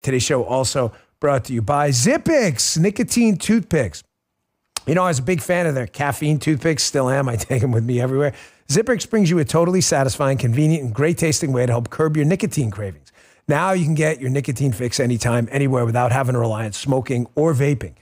Today's show also brought to you by Zippix nicotine toothpicks. You know, I was a big fan of their caffeine toothpicks, still am. I take them with me everywhere. Zippix brings you a totally satisfying, convenient, and great-tasting way to help curb your nicotine cravings. Now you can get your nicotine fix anytime, anywhere without having to rely on smoking or vaping.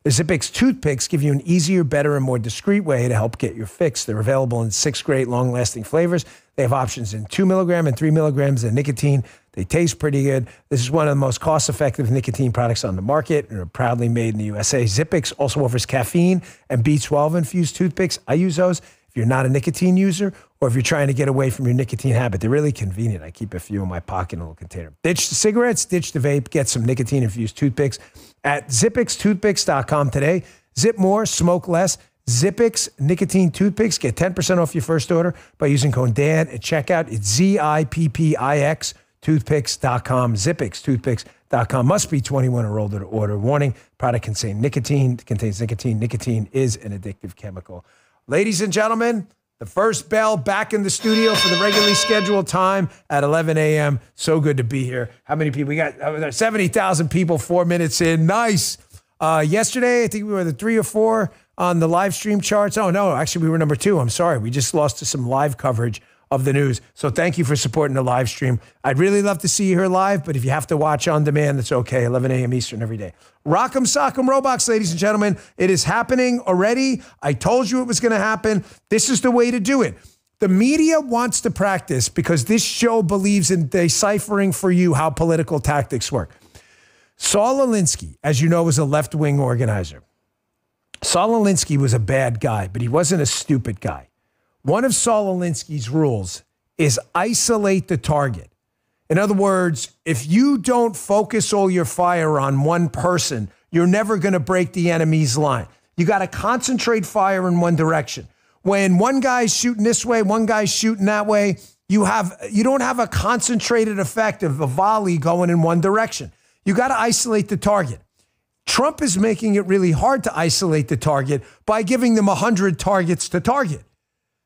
The Zippix toothpicks give you an easier, better, and more discreet way to help get your fix. They're available in 6 great long-lasting flavors. They have options in 2 milligram and 3 milligrams of nicotine. They taste pretty good. This is one of the most cost-effective nicotine products on the market and are proudly made in the USA. Zippix also offers caffeine and B12-infused toothpicks. I use those if you're not a nicotine user or if you're trying to get away from your nicotine habit. They're really convenient. I keep a few in my pocket in a little container. Ditch the cigarettes, ditch the vape, get some nicotine-infused toothpicks at ZippixToothpicks.com today. Zip more, smoke less. Zippix nicotine toothpicks. Get 10% off your first order by using code DAD at checkout. It's ZIPPIX toothpicks.com. ZippixToothpicks.com. Must be 21 or older to order. Warning, product contains nicotine. Nicotine is an addictive chemical. Ladies and gentlemen, the first bell back in the studio for the regularly scheduled time at 11 a.m. So good to be here. How many people? We got 70,000 people 4 minutes in. Nice. Yesterday, I think we were the 3 or 4 on the live stream charts. Oh, no, actually, we were number 2. I'm sorry. We just lost to some live coverage of the news. So thank you for supporting the live stream. I'd really love to see you here live, but if you have to watch on demand, that's okay. 11 a.m. Eastern every day. Rock'em Sock'em Robots, ladies and gentlemen. It is happening already. I told you it was going to happen. This is the way to do it. The media wants to practice because this show believes in deciphering for you how political tactics work. Saul Alinsky, as you know, was a left-wing organizer. Saul Alinsky was a bad guy, but he wasn't a stupid guy. One of Saul Alinsky's rules is isolate the target. In other words, if you don't focus all your fire on one person, you're never going to break the enemy's line. You got to concentrate fire in one direction. When one guy's shooting this way, one guy's shooting that way, you don't have a concentrated effect of a volley going in one direction. You got to isolate the target. Trump is making it really hard to isolate the target by giving them 100 targets to target.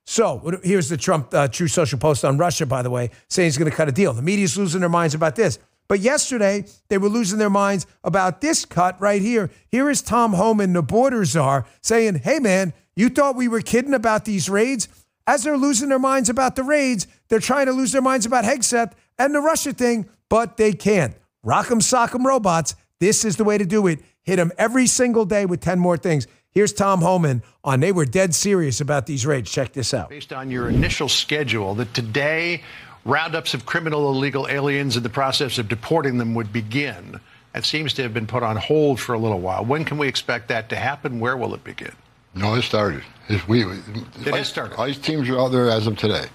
So here's the Trump True Social post on Russia, by the way, saying he's going to cut a deal. The media's losing their minds about this. But yesterday, they were losing their minds about this cut right here. Here is Tom Homan, the border czar, saying, hey, man, you thought we were kidding about these raids? As they're losing their minds about the raids, they're trying to lose their minds about Hegseth and the Russia thing, but they can't. Rock'em Sock'em Robots, this is the way to do it. Hit them every single day with 10 more things. Here's Tom Homan on they were dead serious about these raids. Check this out. Based on your initial schedule, that today roundups of criminal illegal aliens and the process of deporting them would begin. That seems to have been put on hold for a little while. When can we expect that to happen? Where will it begin? No, it started. It has started. ICE teams are out there as of today.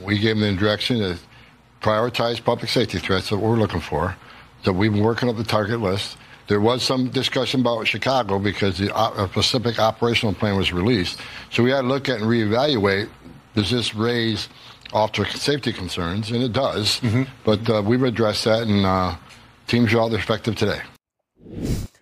We gave them the direction to prioritize public safety threats that we're looking for. So we've been working up the target list. There was some discussion about Chicago because the specific operational plan was released. So we had to look at and reevaluate, does this raise officer safety concerns? And it does. Mm-hmm. But we've addressed that, and teams are out there effective today.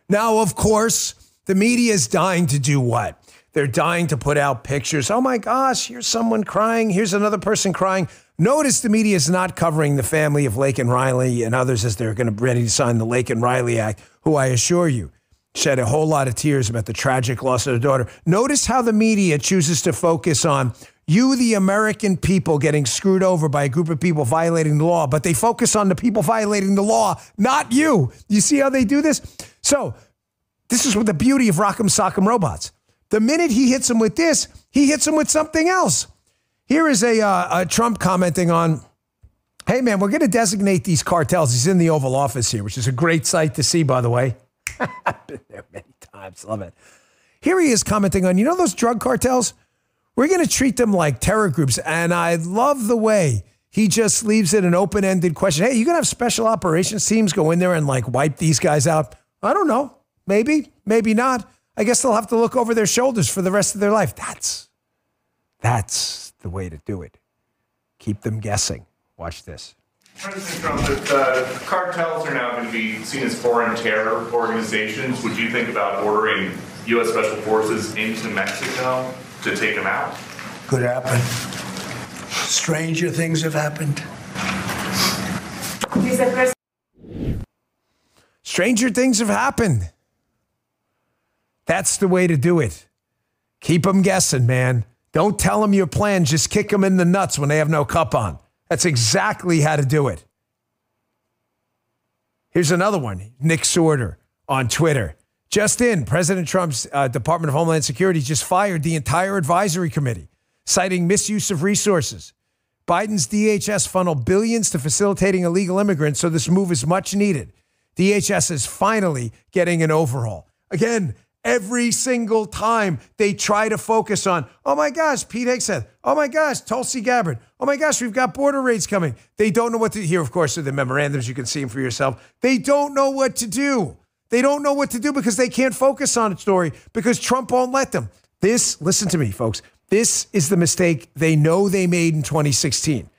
Now, of course, the media is dying to do what? They're dying to put out pictures. Oh, my gosh, here's someone crying. Here's another person crying. Notice the media is not covering the family of Laken Riley and others as they're going to be ready to sign the Laken Riley Act, who I assure you shed a whole lot of tears about the tragic loss of their daughter. Notice how the media chooses to focus on you, the American people, getting screwed over by a group of people violating the law, but they focus on the people violating the law, not you. You see how they do this? So this is what the beauty of Rock'em Sock'em Robots. The minute he hits them with this, he hits them with something else. Here is a Trump commenting on, hey, man, we're going to designate these cartels. He's in the Oval Office here, which is a great sight to see, by the way. I've been there many times. Love it. Here he is commenting on, you know those drug cartels? We're going to treat them like terror groups. And I love the way he just leaves it an open-ended question. Hey, you going to have special operations teams go in there and like wipe these guys out? I don't know. Maybe, maybe not. I guess they'll have to look over their shoulders for the rest of their life. That's the way to do it. Keep them guessing. Watch this. President Trump, if cartels are now going to be seen as foreign terror organizations, would you think about ordering U.S. Special Forces into Mexico to take them out? Could happen. Stranger things have happened. Stranger things have happened. That's the way to do it. Keep them guessing, man. Don't tell them your plan. Just kick them in the nuts when they have no cup on. That's exactly how to do it. Here's another one. Nick Sorter on Twitter. Just in, President Trump's Department of Homeland Security just fired the entire advisory committee, citing misuse of resources. Biden's DHS funneled billions to facilitating illegal immigrants, so this move is much needed. DHS is finally getting an overhaul. Again, every single time they try to focus on, oh my gosh, Pete Hegseth. Oh my gosh, Tulsi Gabbard. Oh my gosh, we've got border raids coming. They don't know what to do. Here, of course, are the memorandums. You can see them for yourself. They don't know what to do. They don't know what to do because they can't focus on a story because Trump won't let them. This, listen to me, folks. This is the mistake they know they made in 2016.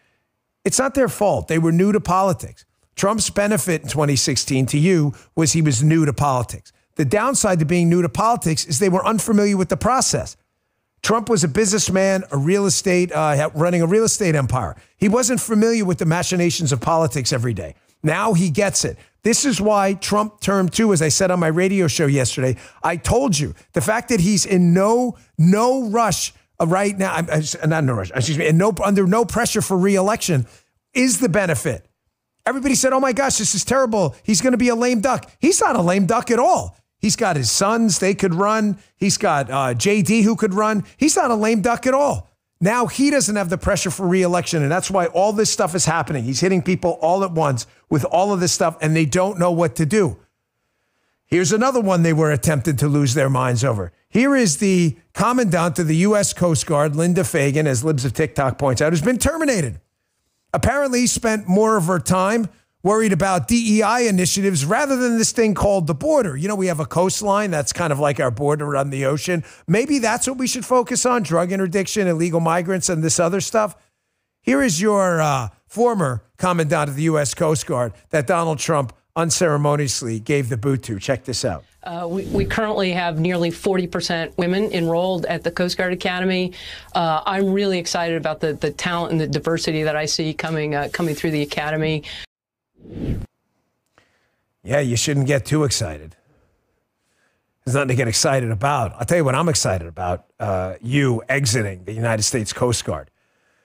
It's not their fault. They were new to politics. Trump's benefit in 2016 to you was he was new to politics. The downside to being new to politics is they were unfamiliar with the process. Trump was a businessman, running a real estate empire. He wasn't familiar with the machinations of politics every day. Now he gets it. This is why Trump term 2, as I said on my radio show yesterday, I told you the fact that he's in no rush right now, not no rush, excuse me, under no pressure for re-election is the benefit. Everybody said, oh my gosh, this is terrible. He's going to be a lame duck. He's not a lame duck at all. He's got his sons, they could run. He's got JD who could run. He's not a lame duck at all. Now he doesn't have the pressure for re-election, and that's why all this stuff is happening. He's hitting people all at once with all of this stuff, and they don't know what to do. Here's another one they were attempting to lose their minds over. Here is the Commandant of the U.S. Coast Guard, Linda Fagan, as Libs of TikTok points out, who's been terminated. Apparently spent more of her time worried about DEI initiatives rather than this thing called the border. You know, we have a coastline that's kind of like our border on the ocean. Maybe that's what we should focus on, drug interdiction, illegal migrants, and this other stuff. Here is your former Commandant of the U.S. Coast Guard that Donald Trump unceremoniously gave the boot to. Check this out. We currently have nearly 40% women enrolled at the Coast Guard Academy. I'm really excited about the talent and the diversity that I see coming through the academy. Yeah, you shouldn't get too excited. There's nothing to get excited about. I'll tell you what I'm excited about, you exiting the United States Coast Guard.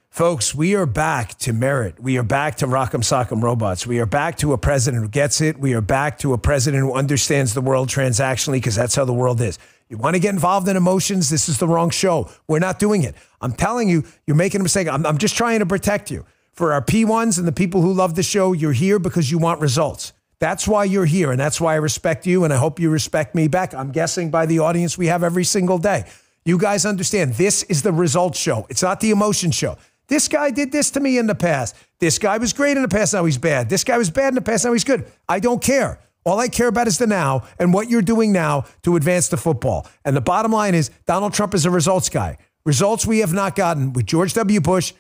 Folks, we are back to merit. We are back to Rock'em Sock'em Robots. We are back to a president who gets it. We are back to a president who understands the world transactionally because that's how the world is. You want to get involved in emotions? This is the wrong show. We're not doing it. I'm telling you, you're making a mistake. I'm just trying to protect you. For our P1s and the people who love the show, you're here because you want results. That's why you're here, and that's why I respect you, and I hope you respect me back. I'm guessing by the audience we have every single day. You guys understand, this is the results show. It's not the emotion show. This guy did this to me in the past. This guy was great in the past, now he's bad. This guy was bad in the past, now he's good. I don't care. All I care about is the now and what you're doing now to advance the football. And the bottom line is Donald Trump is a results guy. Results we have not gotten with George W. Bush,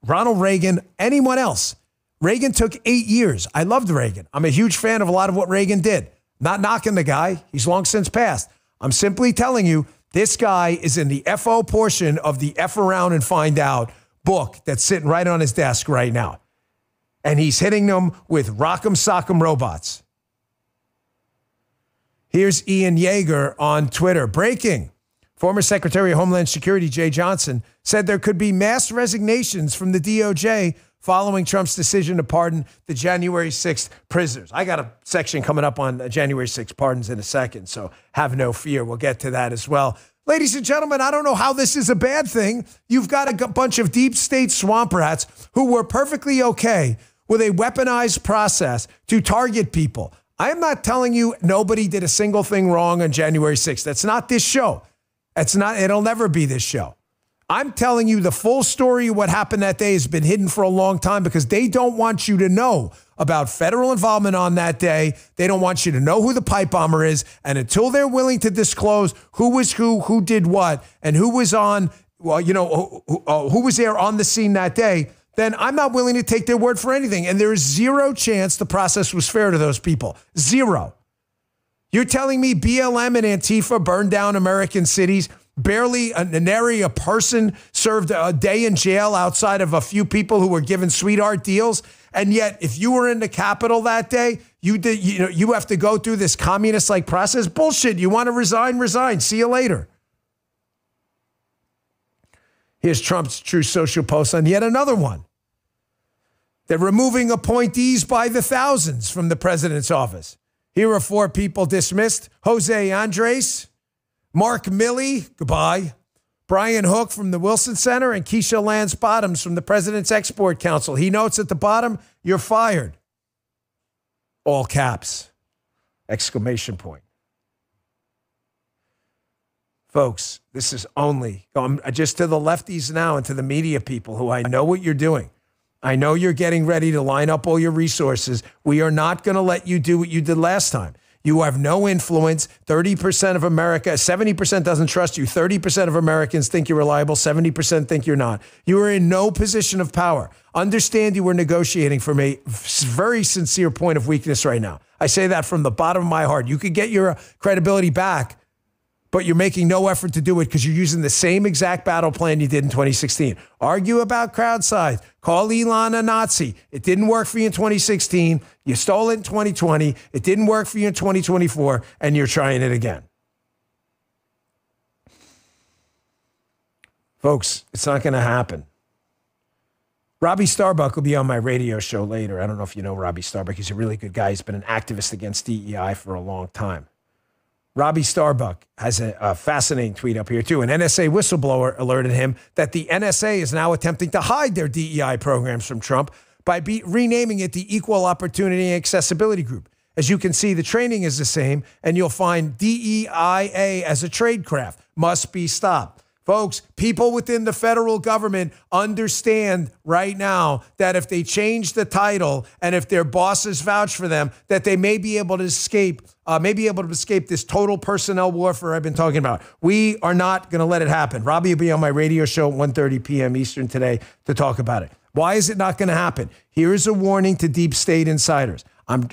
Ronald Reagan, anyone else. Reagan took 8 years. I loved Reagan. I'm a huge fan of a lot of what Reagan did. Not knocking the guy. He's long since passed. I'm simply telling you, this guy is in the FO portion of the F around and find out book that's sitting right on his desk right now. And he's hitting them with Rock'em Sock'em Robots. Here's Ian Yeager on Twitter. Breaking. Former Secretary of Homeland Security Jay Johnson said there could be mass resignations from the DOJ following Trump's decision to pardon the January 6th prisoners. I got a section coming up on January 6th pardons in a second, so have no fear. We'll get to that as well. Ladies and gentlemen, I don't know how this is a bad thing. You've got a bunch of deep state swamp rats who were perfectly okay with a weaponized process to target people. I'm not telling you nobody did a single thing wrong on January 6th. That's not this show. It'll never be this show. I'm telling you the full story of what happened that day has been hidden for a long time because they don't want you to know about federal involvement on that day. They don't want you to know who the pipe bomber is. And until they're willing to disclose who was who did what, and who was on, well, you know, who was there on the scene that day, then I'm not willing to take their word for anything. And there is zero chance the process was fair to those people. Zero. You're telling me BLM and Antifa burned down American cities? Barely nary a person served a day in jail outside of a few people who were given sweetheart deals, And yet, if you were in the Capitol that day, you have to go through this communist-like process. Bullshit. You want to resign, resign. See you later. Here's Trump's True Social post on yet another one. They're removing appointees by the thousands from the president's office. Here are 4 people dismissed. Jose Andres, Mark Milley, goodbye, Brian Hook from the Wilson Center, and Keisha Lance Bottoms from the President's Export Council. He notes at the bottom, you're fired. All caps, exclamation point. Folks, this is only, just to the lefties now and to the media people who I know what you're doing. I know you're getting ready to line up all your resources. We are not going to let you do what you did last time. You have no influence. 30% of America, 70% doesn't trust you. 30% of Americans think you're reliable. 70% think you're not. You are in no position of power. Understand you were negotiating from a very sincere point of weakness right now. I say that from the bottom of my heart. You could get your credibility back, but you're making no effort to do it because you're using the same exact battle plan you did in 2016. Argue about crowd size. Call Elon a Nazi. It didn't work for you in 2016. You stole it in 2020. It didn't work for you in 2024, and you're trying it again. Folks, it's not going to happen. Robbie Starbuck will be on my radio show later. I don't know if you know Robbie Starbuck. He's a really good guy. He's been an activist against DEI for a long time. Robbie Starbuck has a fascinating tweet up here, too. An NSA whistleblower alerted him that the NSA is now attempting to hide their DEI programs from Trump by renaming it the Equal Opportunity and Accessibility Group. As you can see, the training is the same, and you'll find DEIA as a tradecraft. Must be stopped. Folks, people within the federal government understand right now that if they change the title and if their bosses vouch for them, that they may be able to escape this total personnel warfare I've been talking about. We are not going to let it happen. Robbie will be on my radio show at 1:30 p.m. Eastern today to talk about it. Why is it not going to happen? Here's a warning to deep state insiders. I'm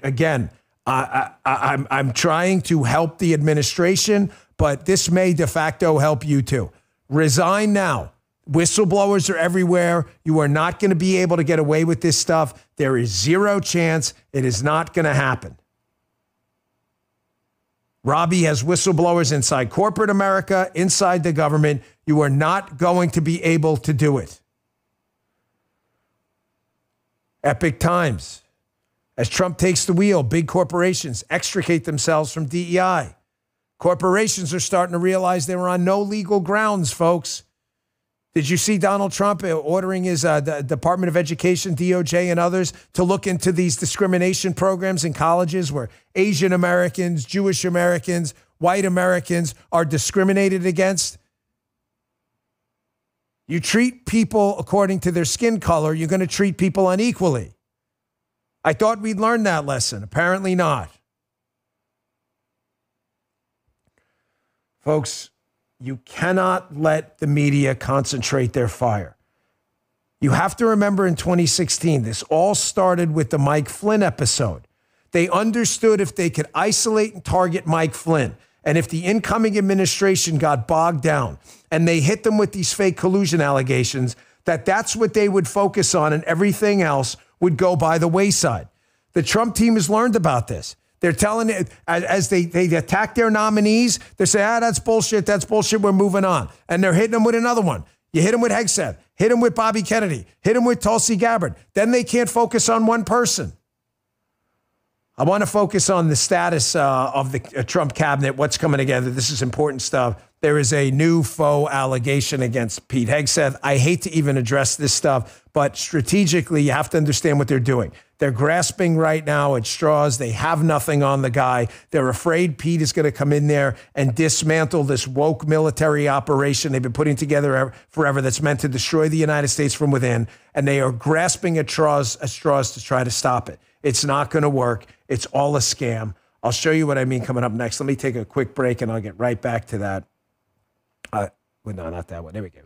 trying to help the administration, but this may de facto help you too. Resign now. Whistleblowers are everywhere. You are not going to be able to get away with this stuff. There is zero chance. It is not going to happen. Robbie has whistleblowers inside corporate America, inside the government. You are not going to be able to do it. Epic times. As Trump takes the wheel, big corporations extricate themselves from DEI. Corporations are starting to realize they were on no legal grounds, folks. Did you see Donald Trump ordering his the Department of Education, DOJ, and others to look into these discrimination programs in colleges where Asian Americans, Jewish Americans, white Americans are discriminated against? You treat people according to their skin color, you're going to treat people unequally. I thought we'd learned that lesson. Apparently not. Folks, you cannot let the media concentrate their fire. You have to remember in 2016, this all started with the Mike Flynn episode. They understood if they could isolate and target Mike Flynn, and if the incoming administration got bogged down and they hit them with these fake collusion allegations, that's what they would focus on and everything else would go by the wayside. The Trump team has learned about this. They're telling it as they attack their nominees. They say, that's bullshit. That's bullshit. We're moving on. And they're hitting them with another one. You hit them with Hegseth, hit them with Bobby Kennedy, hit them with Tulsi Gabbard. Then they can't focus on one person. I want to focus on the status of the Trump cabinet, what's coming together. This is important stuff. There is a new faux allegation against Pete Hegseth. I hate to even address this stuff, but strategically, you have to understand what they're doing. They're grasping right now at straws. They have nothing on the guy. They're afraid Pete is going to come in there and dismantle this woke military operation they've been putting together forever that's meant to destroy the United States from within. And they are grasping at straws to try to stop it. It's not going to work. It's all a scam. I'll show you what I mean coming up next. Let me take a quick break and I'll get right back to that. No, not that one. There we go.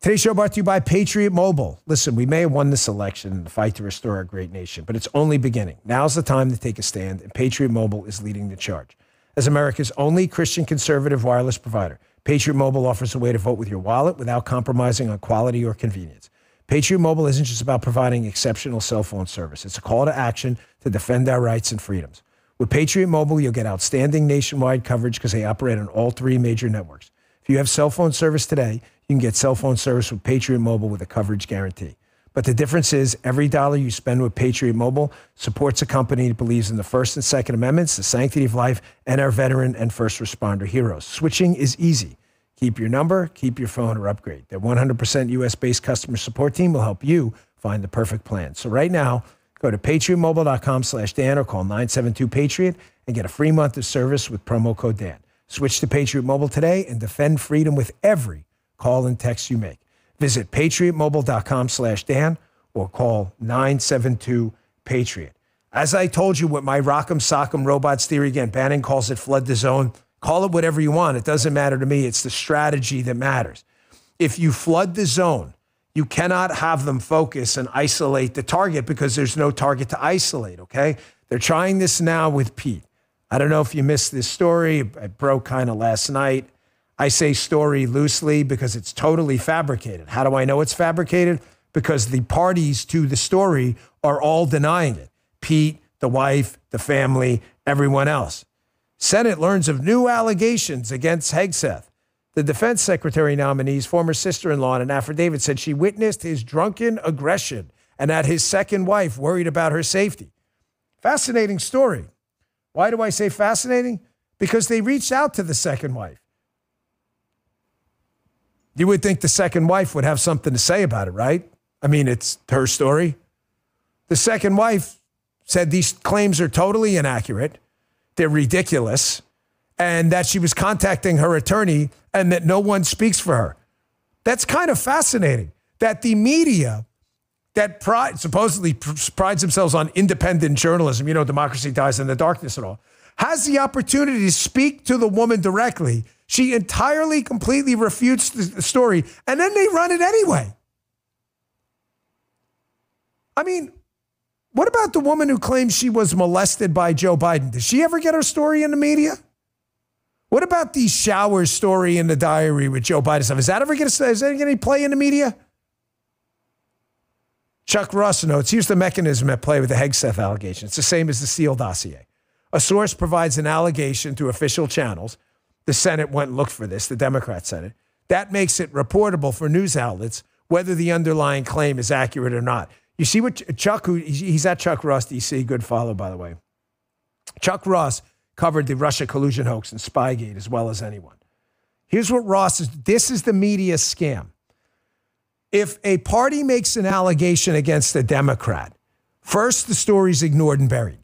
Today's show brought to you by Patriot Mobile. Listen, we may have won this election in the fight to restore our great nation, but it's only beginning. Now's the time to take a stand, and Patriot Mobile is leading the charge. As America's only Christian conservative wireless provider, Patriot Mobile offers a way to vote with your wallet without compromising on quality or convenience. Patriot Mobile isn't just about providing exceptional cell phone service. It's a call to action to defend our rights and freedoms. With Patriot Mobile, you'll get outstanding nationwide coverage because they operate on all 3 major networks. If you have cell phone service today, you can get cell phone service with Patriot Mobile with a coverage guarantee. But the difference is every dollar you spend with Patriot Mobile supports a company that believes in the First and Second Amendments, the sanctity of life, and our veteran and first responder heroes. Switching is easy. Keep your number, keep your phone, or upgrade. Their 100% U.S.-based customer support team will help you find the perfect plan. So right now, go to patriotmobile.com/Dan or call 972-PATRIOT and get a free month of service with promo code Dan. Switch to Patriot Mobile today and defend freedom with every call and text you make. Visit patriotmobile.com/Dan or call 972-PATRIOT. As I told you with my Rock'em Sock'em Robots theory, again, Bannon calls it flood the zone. Call it whatever you want. It doesn't matter to me. It's the strategy that matters. If you flood the zone, you cannot have them focus and isolate the target because there's no target to isolate, okay? They're trying this now with Pete. I don't know if you missed this story. It broke kind of last night. I say story loosely because it's totally fabricated. How do I know it's fabricated? Because the parties to the story are all denying it. Pete, the wife, the family, everyone else. Senate learns of new allegations against Hegseth. The defense secretary nominee's former sister-in-law in an affidavit said she witnessed his drunken aggression and that his second wife worried about her safety. Fascinating story. Why do I say fascinating? Because they reached out to the second wife. You would think the second wife would have something to say about it, right? I mean, it's her story. The second wife said these claims are totally inaccurate. They're ridiculous. And that she was contacting her attorney and that no one speaks for her. That's kind of fascinating that the media that supposedly prides themselves on independent journalism, you know, democracy dies in the darkness and all, has the opportunity to speak to the woman directly. She entirely, completely refutes the story, and then they run it anyway. I mean, what about the woman who claims she was molested by Joe Biden? Did she ever get her story in the media? What about the shower story in the diary with Joe Biden stuff? Is that ever going to play in the media? Chuck Ross notes, here's the mechanism at play with the Hegseth allegation. It's the same as the Steele dossier. A source provides an allegation through official channels. The Senate went and looked for this, the Democrat Senate. That makes it reportable for news outlets whether the underlying claim is accurate or not. You see what Chuck, he's at Chuck Ross, DC, good follow, by the way. Chuck Ross covered the Russia collusion hoax and Spygate as well as anyone. Here's what Ross is, this is the media scam. If a party makes an allegation against a Democrat, first the story's ignored and buried.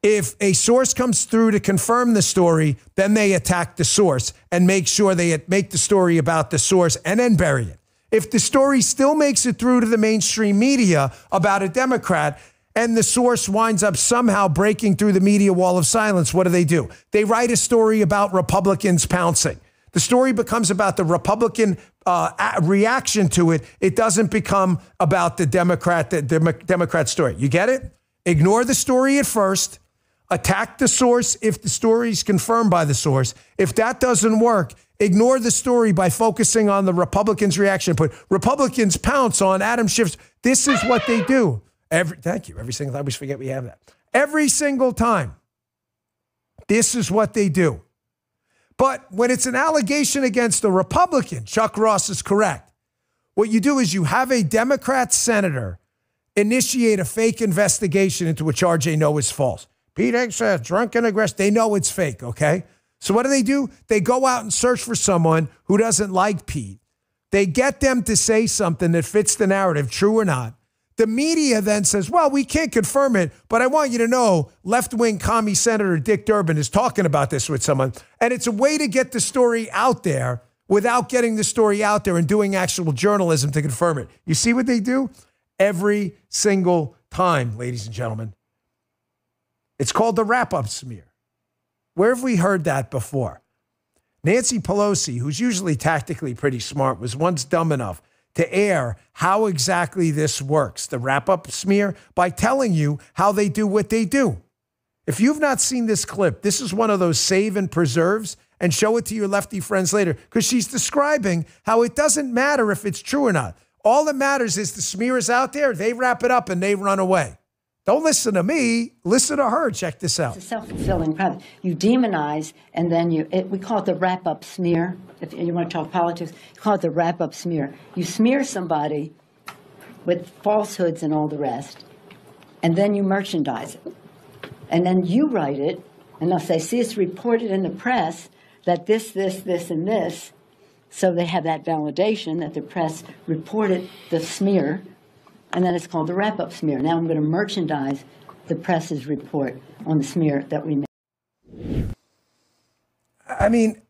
If a source comes through to confirm the story, then they attack the source and make sure they make the story about the source and then bury it. If the story still makes it through to the mainstream media about a Democrat and the source winds up somehow breaking through the media wall of silence, what do? They write a story about Republicans pouncing. The story becomes about the Republican reaction to it. It doesn't become about the Democrat story. You get it? Ignore the story at first. Attack the source if the story is confirmed by the source. If that doesn't work, ignore the story by focusing on the Republicans' reaction. Put Republicans pounce on Adam Schiff's. This is what they do. Thank you. Every single time we forget we have that. Every single time. This is what they do. But when it's an allegation against a Republican, Chuck Ross is correct. What you do is you have a Democrat senator initiate a fake investigation into a charge they know is false. Pete Hegseth, drunken aggressive. They know it's fake, okay? So what do? They go out and search for someone who doesn't like Pete. They get them to say something that fits the narrative, true or not. The media then says, well, we can't confirm it, but I want you to know left-wing commie Senator Dick Durbin is talking about this with someone. And it's a way to get the story out there without getting the story out there and doing actual journalism to confirm it. You see what they do? Every single time, ladies and gentlemen. It's called the wrap-up smear. Where have we heard that before? Nancy Pelosi, who's usually tactically pretty smart, was once dumb enough to air how exactly this works, the wrap-up smear, by telling you how they do what they do. If you've not seen this clip, this is one of those save and preserves, and show it to your lefty friends later, because she's describing how it doesn't matter if it's true or not. All that matters is the smear is out there, they wrap it up and they run away. Don't listen to me. Listen to her. Check this out. It's a self-fulfilling prophecy. You demonize, and then we call it the wrap-up smear. If you want to talk politics, you call it the wrap-up smear. You smear somebody with falsehoods and all the rest, and then you merchandise it. And then you write it, and they'll say, see, it's reported in the press that this, and this. So they have that validation that the press reported the smear, and then it's called the wrap-up smear. Now I'm going to merchandise the press's report on the smear that we made. I mean,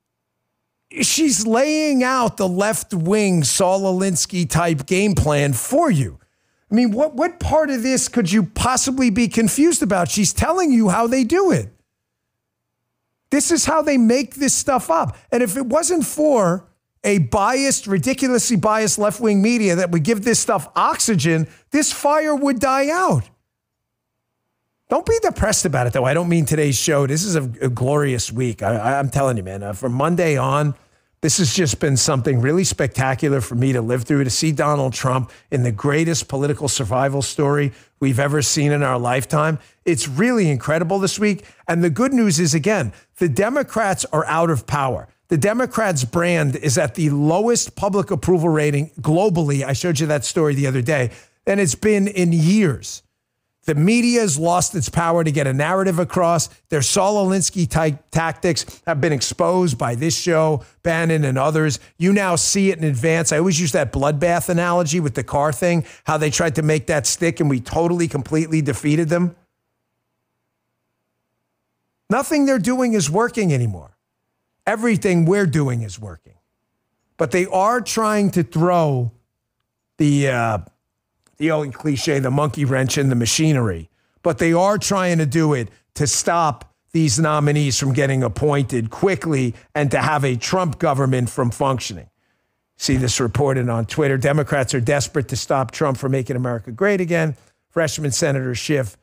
she's laying out the left-wing Saul Alinsky type game plan for you. I mean, what part of this could you possibly be confused about? She's telling you how they do it. This is how they make this stuff up. And if it wasn't for a biased, ridiculously biased left-wing media that would give this stuff oxygen, this fire would die out. Don't be depressed about it, though. I don't mean today's show. This is a glorious week. I'm telling you, man. From Monday on, this has just been something really spectacular for me to live through, to see Donald Trump in the greatest political survival story we've ever seen in our lifetime. It's really incredible this week. And the good news is, again, the Democrats are out of power. The Democrats' brand is at the lowest public approval rating globally. I showed you that story the other day, and it's been in years. The media has lost its power to get a narrative across. Their Saul Alinsky type tactics have been exposed by this show, Bannon and others. You now see it in advance. I always use that bloodbath analogy with the car thing, how they tried to make that stick and we totally, completely defeated them. Nothing they're doing is working anymore. Everything we're doing is working. But they are trying to throw the old cliche, the monkey wrench in the machinery. But they are trying to do it to stop these nominees from getting appointed quickly and to have a Trump government from functioning. See this reported on Twitter. Democrats are desperate to stop Trump from making America great again. Freshman Senator Schiff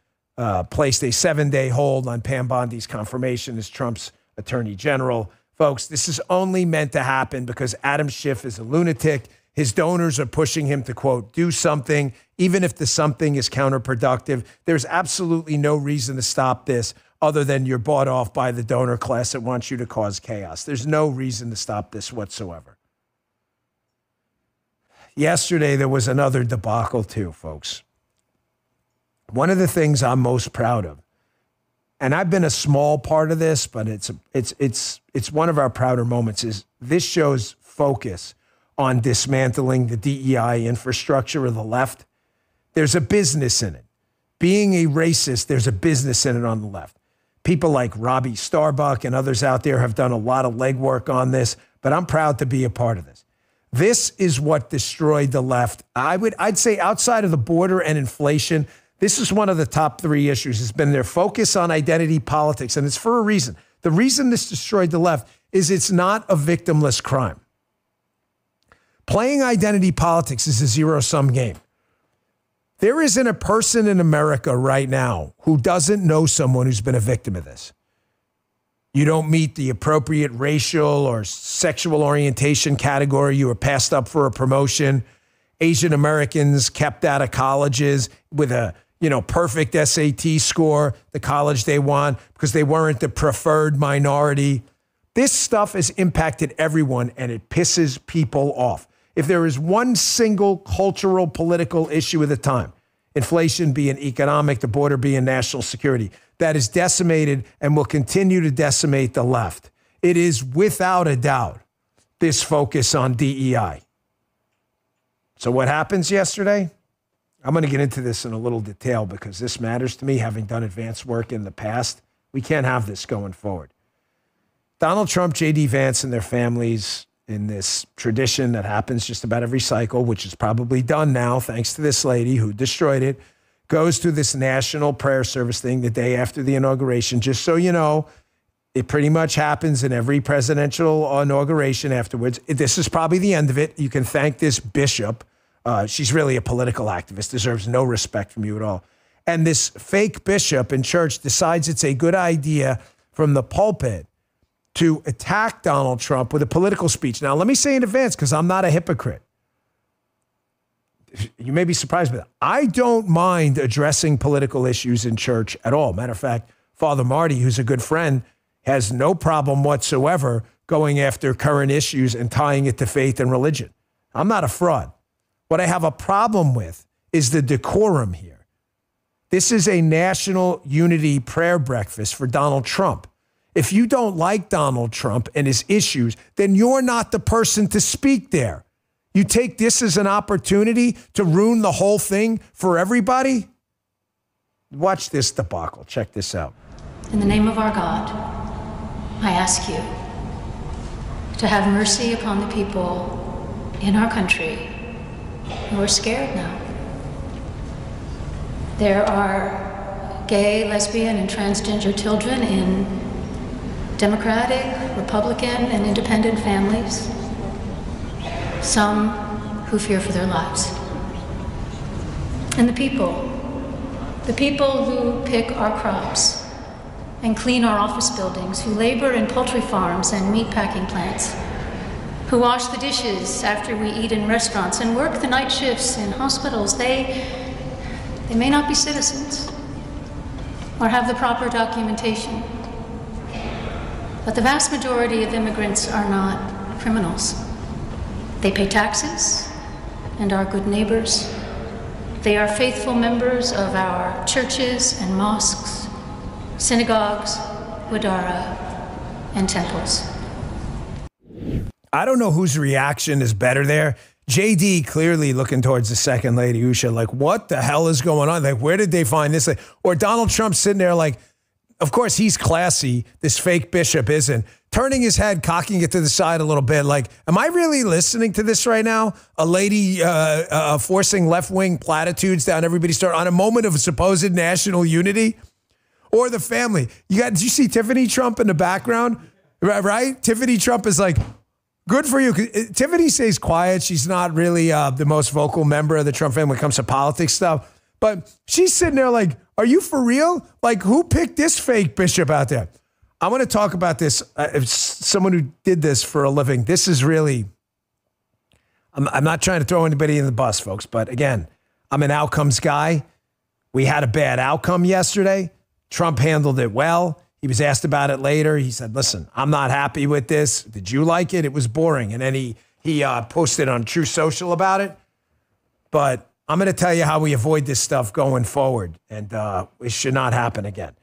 placed a 7-day hold on Pam Bondi's confirmation as Trump's attorney general. Folks, this is only meant to happen because Adam Schiff is a lunatic. His donors are pushing him to, quote, do something, even if the something is counterproductive. There's absolutely no reason to stop this other than you're bought off by the donor class that wants you to cause chaos. There's no reason to stop this whatsoever. Yesterday, there was another debacle too, folks. One of the things I'm most proud of, and I've been a small part of this, but it's one of our prouder moments, is this show's focus on dismantling the DEI infrastructure of the left. There's a business in it. Being a racist, there's a business in it on the left. People like Robbie Starbuck and others out there have done a lot of legwork on this, but I'm proud to be a part of this. This is what destroyed the left. I'd say outside of the border and inflation, this is one of the top 3 issues. It's been their focus on identity politics, and it's for a reason. The reason this destroyed the left is it's not a victimless crime. Playing identity politics is a zero-sum game. There isn't a person in America right now who doesn't know someone who's been a victim of this. You don't meet the appropriate racial or sexual orientation category, you were passed up for a promotion. Asian Americans kept out of colleges with a perfect SAT score, the college they want, because they weren't the preferred minority. This stuff has impacted everyone, and it pisses people off. If there is one single cultural, political issue at the time, inflation being economic, the border being national security, that is decimated and will continue to decimate the left, it is without a doubt this focus on DEI. So what happens yesterday? I'm going to get into this in a little detail because this matters to me, having done advanced work in the past. We can't have this going forward. Donald Trump, J.D. Vance, and their families, in this tradition that happens just about every cycle, which is probably done now, thanks to this lady who destroyed it, goes to this national prayer service thing the day after the inauguration. Just so you know, it pretty much happens in every presidential inauguration afterwards. This is probably the end of it. You can thank this bishop. She's really a political activist, deserves no respect from you at all. And this fake bishop in church decides it's a good idea from the pulpit to attack Donald Trump with a political speech. Now, let me say in advance, because I'm not a hypocrite. you may be surprised by that. I don't mind addressing political issues in church at all. Matter of fact, Father Marty, who's a good friend, has no problem whatsoever going after current issues and tying it to faith and religion. I'm not a fraud. What I have a problem with is the decorum here. This is a national unity prayer breakfast for Donald Trump. If you don't like Donald Trump and his issues, then you're not the person to speak there. You take this as an opportunity to ruin the whole thing for everybody? Watch this debacle. Check this out. In the name of our God, I ask you to have mercy upon the people in our country who are scared now. There are gay, lesbian, and transgender children in Democratic, Republican, and independent families. Some who fear for their lives. And the people who pick our crops and clean our office buildings, who labor in poultry farms and meat packing plants, who wash the dishes after we eat in restaurants and work the night shifts in hospitals, they may not be citizens or have the proper documentation. But the vast majority of immigrants are not criminals. They pay taxes and are good neighbors. They are faithful members of our churches and mosques, synagogues, wadara, and temples. I don't know whose reaction is better there. JD clearly looking towards the second lady, Usha, like, what the hell is going on? Like, where did they find this? Or Donald Trump sitting there like, of course, he's classy. This fake bishop isn't. Turning his head, cocking it to the side a little bit. Like, am I really listening to this right now? A lady forcing left-wing platitudes down everybody's throat on a moment of supposed national unity? Or the family. Did you see Tiffany Trump in the background? Right? Tiffany Trump is like, good for you. Tiffany stays quiet. She's not really the most vocal member of the Trump family when it comes to politics stuff. But she's sitting there like, are you for real? Like, who picked this fake bishop out there? I want to talk about this. Someone who did this for a living. This is really, I'm not trying to throw anybody in the bus, folks. But again, I'm an outcomes guy. We had a bad outcome yesterday. Trump handled it well. He was asked about it later. He said, listen, I'm not happy with this. Did you like it? It was boring. And then he posted on True Social about it. But I'm going to tell you how we avoid this stuff going forward. And it should not happen again.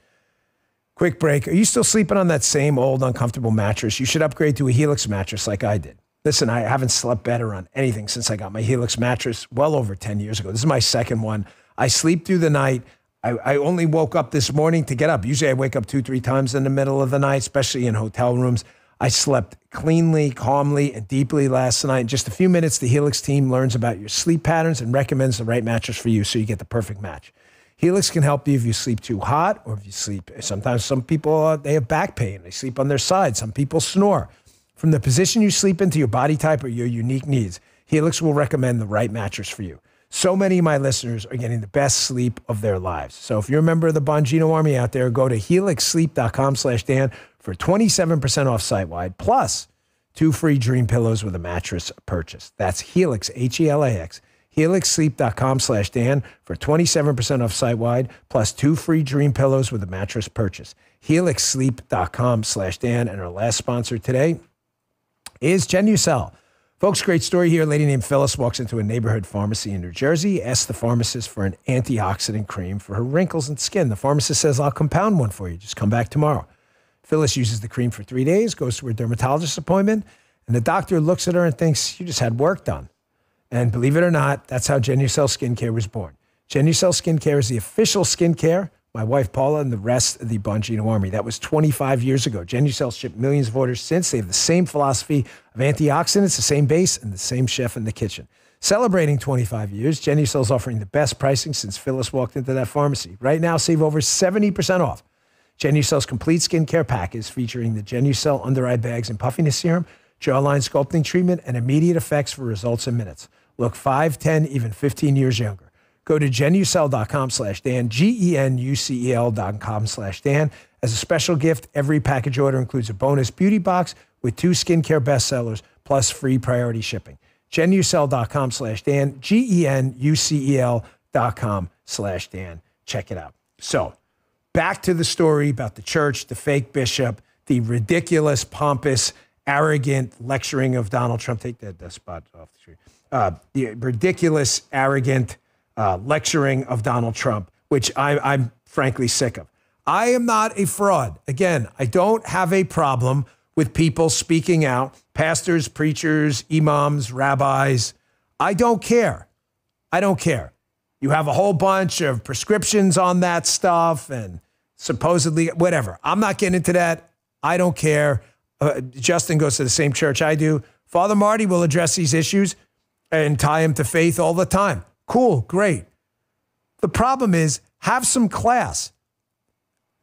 Quick break. Are you still sleeping on that same old uncomfortable mattress? You should upgrade to a Helix mattress like I did. Listen, I haven't slept better on anything since I got my Helix mattress well over 10 years ago. This is my second one. I sleep through the night. I only woke up this morning to get up. Usually I wake up 2-3 times in the middle of the night, especially in hotel rooms. I slept cleanly, calmly, and deeply last night. In just a few minutes, the Helix team learns about your sleep patterns and recommends the right mattress for you so you get the perfect match. Helix can help you if you sleep too hot or if you sleep. Sometimes some people, they have back pain. They sleep on their side. Some people snore. From the position you sleep into, your body type, or your unique needs, Helix will recommend the right mattress for you. So many of my listeners are getting the best sleep of their lives. So if you're a member of the Bongino Army out there, go to helixsleep.com/Dan for 27% off site-wide, plus 2 free dream pillows with a mattress purchase. That's Helix, H-E-L-A-X, helixsleep.com/Dan for 27% off site-wide, plus 2 free dream pillows with a mattress purchase. helixsleep.com/Dan. And our last sponsor today is Genucel. Folks, great story here. A lady named Phyllis walks into a neighborhood pharmacy in New Jersey, asks the pharmacist for an antioxidant cream for her wrinkles and skin. The pharmacist says, I'll compound one for you. Just come back tomorrow. Phyllis uses the cream for 3 days, goes to her dermatologist appointment, and the doctor looks at her and thinks, you just had work done. And believe it or not, that's how Genucel Skincare was born. Genucel Skincare is the official skincare. My wife, Paula, and the rest of the Bongino Army. That was 25 years ago. Genucel shipped millions of orders since. They have the same philosophy of antioxidants, the same base, and the same chef in the kitchen. Celebrating 25 years, Genucel is offering the best pricing since Phyllis walked into that pharmacy. Right now, save over 70% off. Genucel's complete skincare package featuring the Genucel under-eye bags and puffiness serum, jawline sculpting treatment, and immediate effects for results in minutes. Look 5, 10, even 15 years younger. Go to genucel.com/Dan, GENUCEL.com/Dan. As a special gift, every package order includes a bonus beauty box with 2 skincare bestsellers plus free priority shipping. genucel.com/Dan, GENUCEL.com/Dan. Check it out. So back to the story about the church, the fake bishop, the ridiculous, pompous, arrogant lecturing of Donald Trump. Take that spot off the screen. The ridiculous, arrogant lecturing of Donald Trump, which I'm frankly sick of. I am not a fraud. Again, I don't have a problem with people speaking out, pastors, preachers, imams, rabbis. I don't care. I don't care. You have a whole bunch of prescriptions on that stuff and supposedly whatever. I'm not getting into that. I don't care. Justin goes to the same church I do. Father Marty will address these issues and tie him to faith all the time. Cool, great. The problem is, have some class.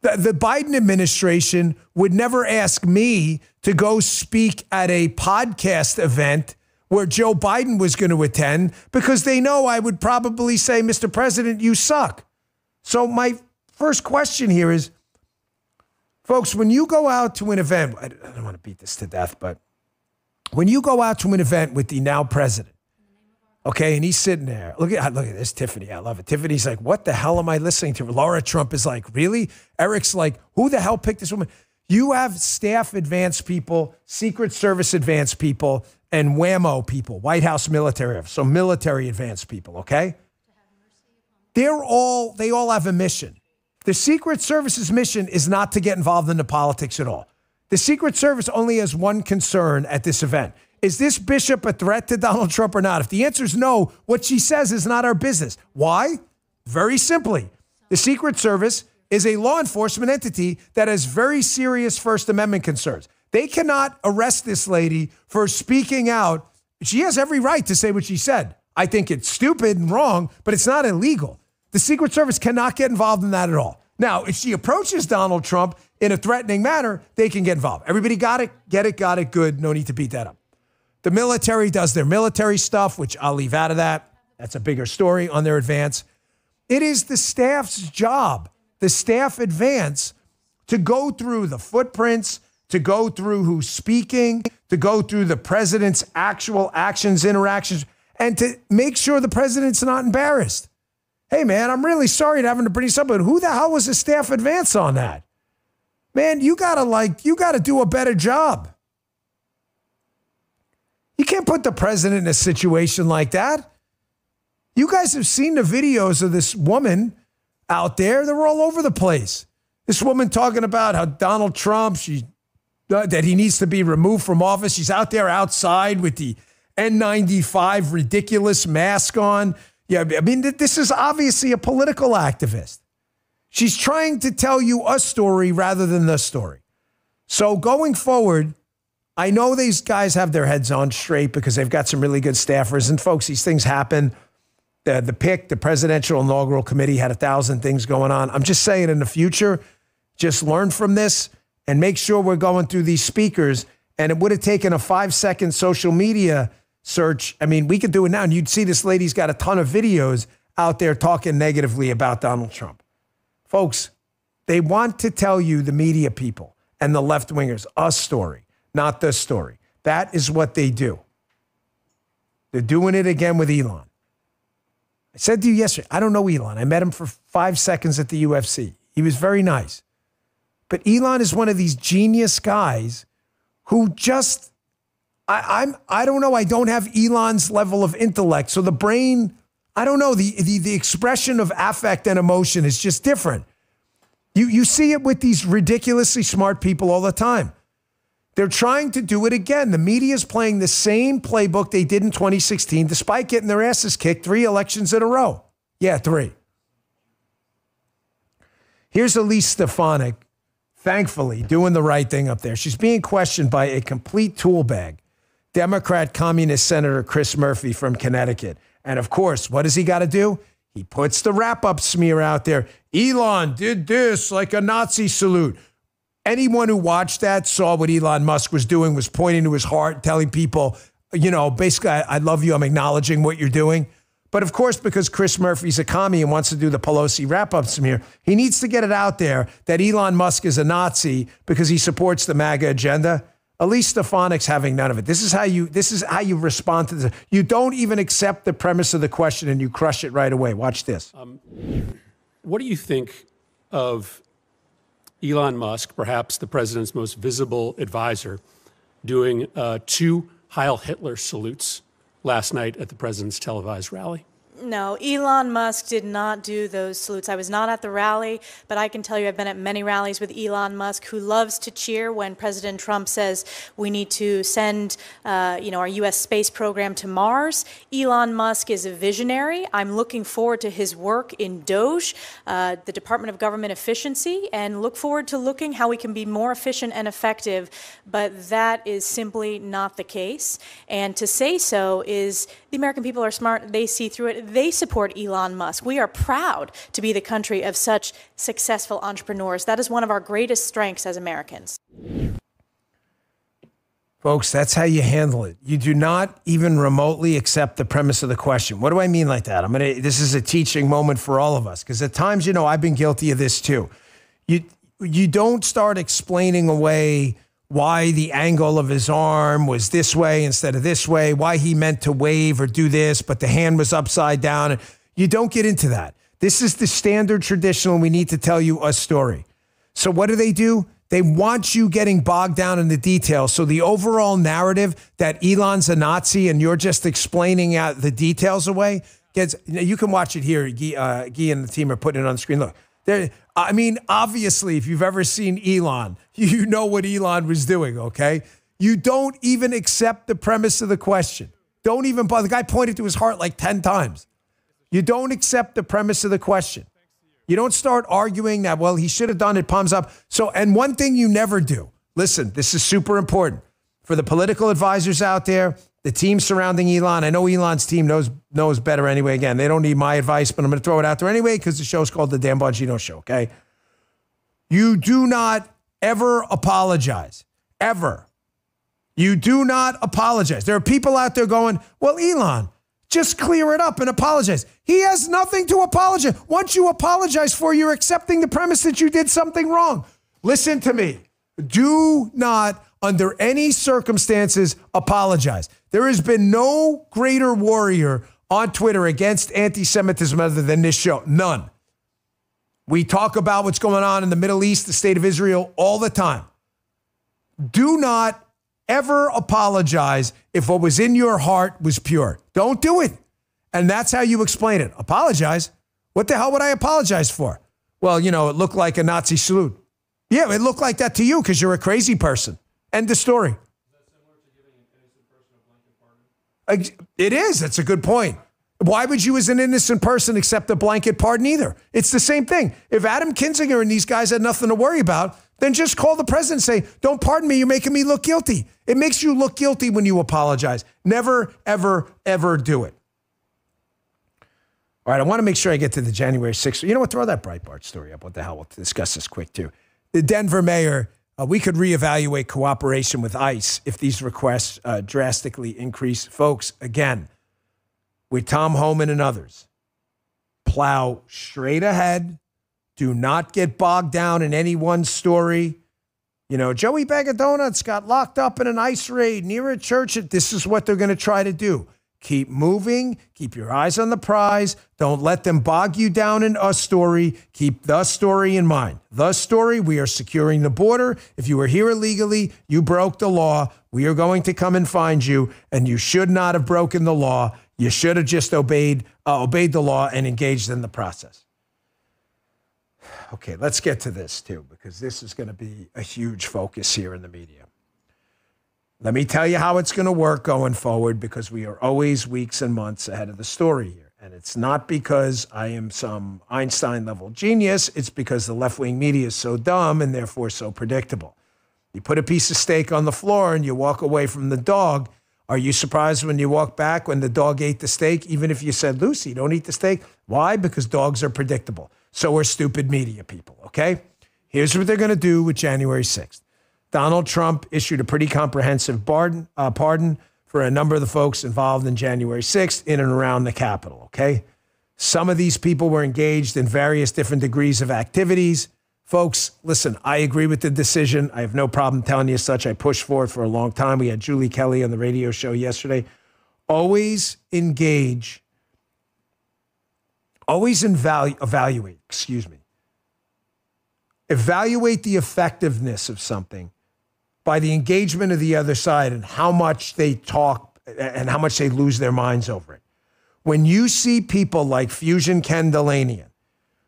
The Biden administration would never ask me to go speak at a podcast event where Joe Biden was going to attend because they know I would probably say, Mr. President, you suck. So my first question here is, folks, when you go out to an event, I don't want to beat this to death, but when you go out to an event with the now president, okay, and he's sitting there. Look at this, Tiffany. I love it. Tiffany's like, what the hell am I listening to? Laura Trump is like, really? Eric's like, who the hell picked this woman? You have staff advanced people, Secret Service advanced people, and WAMO people, White House military, so military advanced people, okay? They all have a mission. The Secret Service's mission is not to get involved in the politics at all. The Secret Service only has one concern at this event. Is this bishop a threat to Donald Trump or not? If the answer is no, what she says is not our business. Why? Very simply, the Secret Service is a law enforcement entity that has very serious First Amendment concerns. They cannot arrest this lady for speaking out. She has every right to say what she said. I think it's stupid and wrong, but it's not illegal. The Secret Service cannot get involved in that at all. Now, if she approaches Donald Trump in a threatening manner, they can get involved. Everybody got it? Get it? Got it? Good. No need to beat that up. The military does their military stuff, which I'll leave out of that. That's a bigger story on their advance. It is the staff's job, the staff advance, to go through the footprints, to go through who's speaking, to go through the president's actual actions, interactions, and to make sure the president's not embarrassed. Hey, man, I'm really sorry to having to bring this up, but who the hell was the staff advance on that? Man, you gotta do a better job. You can't put the president in a situation like that. You guys have seen the videos of this woman out there. They're all over the place. This woman talking about how Donald Trump, that he needs to be removed from office. She's out there outside with the N95 ridiculous mask on. Yeah, I mean, this is obviously a political activist. She's trying to tell you a story rather than the story. So going forward, I know these guys have their heads on straight because they've got some really good staffers. And folks, these things happen. The presidential inaugural committee had 1,000 things going on. I'm just saying in the future, just learn from this and make sure we're going through these speakers. And it would have taken a 5-second social media search. I mean, we could do it now. And you'd see this lady's got a ton of videos out there talking negatively about Donald Trump. Folks, they want to tell you, the media people and the left-wingers, a story. Not the story. That is what they do. They're doing it again with Elon. I said to you yesterday, I don't know Elon. I met him for 5 seconds at the UFC. He was very nice. But Elon is one of these genius guys who just, I don't know. I don't have Elon's level of intellect. So the brain, I don't know. The expression of affect and emotion is just different. You see it with these ridiculously smart people all the time. They're trying to do it again. The media is playing the same playbook they did in 2016, despite getting their asses kicked 3 elections in a row. Yeah, 3. Here's Elise Stefanik, thankfully, doing the right thing up there. She's being questioned by a complete tool bag, Democrat Communist Senator Chris Murphy from Connecticut. And of course, what does he got to do? He puts the wrap-up smear out there. Elon did this like a Nazi salute. Anyone who watched that saw what Elon Musk was doing, was pointing to his heart, telling people, you know, basically, I love you. I'm acknowledging what you're doing. But of course, because Chris Murphy's a commie and wants to do the Pelosi wrap-up smear, he needs to get it out there that Elon Musk is a Nazi because he supports the MAGA agenda. Elise Stefanik's having none of it. This is how you respond to this. You don't even accept the premise of the question and you crush it right away. Watch this. What do you think of Elon Musk, perhaps the president's most visible advisor, doing 2 Heil Hitler salutes last night at the president's televised rally? No, Elon Musk did not do those salutes. I was not at the rally, but I can tell you I've been at many rallies with Elon Musk, who loves to cheer when President Trump says we need to send, our U.S. space program to Mars. Elon Musk is a visionary. I'm looking forward to his work in DOGE, the Department of Government Efficiency, and look forward to looking how we can be more efficient and effective. But that is simply not the case. And to say so is the American people are smart. They see through it. They support Elon Musk. We are proud to be the country of such successful entrepreneurs. That is one of our greatest strengths as Americans. Folks, that's how you handle it. You do not even remotely accept the premise of the question. What do I mean like that? This is a teaching moment for all of us, because at times, I've been guilty of this too. You don't start explaining away why the angle of his arm was this way instead of this way, why he meant to wave or do this, but the hand was upside down. You don't get into that. This is the standard traditional. We need to tell you a story. So what do? They want you getting bogged down in the details. So the overall narrative that Elon's a Nazi and you're just explaining out the details away gets, you can watch it here. Guy and the team are putting it on the screen. Look. Obviously, if you've ever seen Elon, you know what Elon was doing, okay? You don't even accept the premise of the question. Don't even bother. The guy pointed to his heart like 10 times. You don't accept the premise of the question. You don't start arguing that, well, he should have done it, palms up. So, and one thing you never do, listen, this is super important for the political advisors out there, the team surrounding Elon. I know Elon's team knows better anyway. Again, they don't need my advice, but I'm going to throw it out there anyway because the show's called The Dan Bongino Show, okay? You do not ever apologize. Ever. You do not apologize. There are people out there going, well, Elon, just clear it up and apologize. He has nothing to apologize. Once you apologize for, you're accepting the premise that you did something wrong. Listen to me. Do not, under any circumstances, apologize. There has been no greater warrior on Twitter against anti-Semitism other than this show. None. We talk about what's going on in the Middle East, the state of Israel, all the time. Do not ever apologize if what was in your heart was pure. Don't do it. And that's how you explain it. Apologize? What the hell would I apologize for? Well, it looked like a Nazi salute. Yeah, it looked like that to you because you're a crazy person. End of story. Is that similar to giving an innocent person a blanket pardon? It is. That's a good point. Why would you as an innocent person accept a blanket pardon either? It's the same thing. If Adam Kinzinger and these guys had nothing to worry about, then just call the president and say, don't pardon me, you're making me look guilty. It makes you look guilty when you apologize. Never, ever, ever do it. All right, I want to make sure I get to the January 6th. You know what? Throw that Breitbart story up. What the hell? We'll discuss this quick, too. The Denver mayor, we could reevaluate cooperation with ICE if these requests drastically increase. Folks, again, with Tom Homan and others, plow straight ahead. Do not get bogged down in any one story. Joey Bag of Donuts got locked up in an ICE raid near a church. This is what they're going to try to do. Keep moving. Keep your eyes on the prize. Don't let them bog you down in a story. Keep the story in mind. The story, we are securing the border. If you were here illegally, you broke the law. We are going to come and find you, and you should not have broken the law. You should have just obeyed the law and engaged in the process. Okay, let's get to this, too, because this is going to be a huge focus here in the media. Let me tell you how it's going to work going forward, because we are always weeks and months ahead of the story here. And it's not because I am some Einstein-level genius. It's because the left-wing media is so dumb and therefore so predictable. You put a piece of steak on the floor and you walk away from the dog. Are you surprised when you walk back when the dog ate the steak, even if you said, Lucy, don't eat the steak? Why? Because dogs are predictable. So are stupid media people, okay? Here's what they're going to do with January 6th. Donald Trump issued a pretty comprehensive pardon for a number of the folks involved in January 6th in and around the Capitol, okay? Some of these people were engaged in various different degrees of activities. Folks, listen, I agree with the decision. I have no problem telling you as such. I pushed for it for a long time. We had Julie Kelly on the radio show yesterday. Always engage. Always evaluate, Evaluate the effectiveness of something by the engagement of the other side and how much they talk and how much they lose their minds over it. When you see people like Fusion Kendallanian,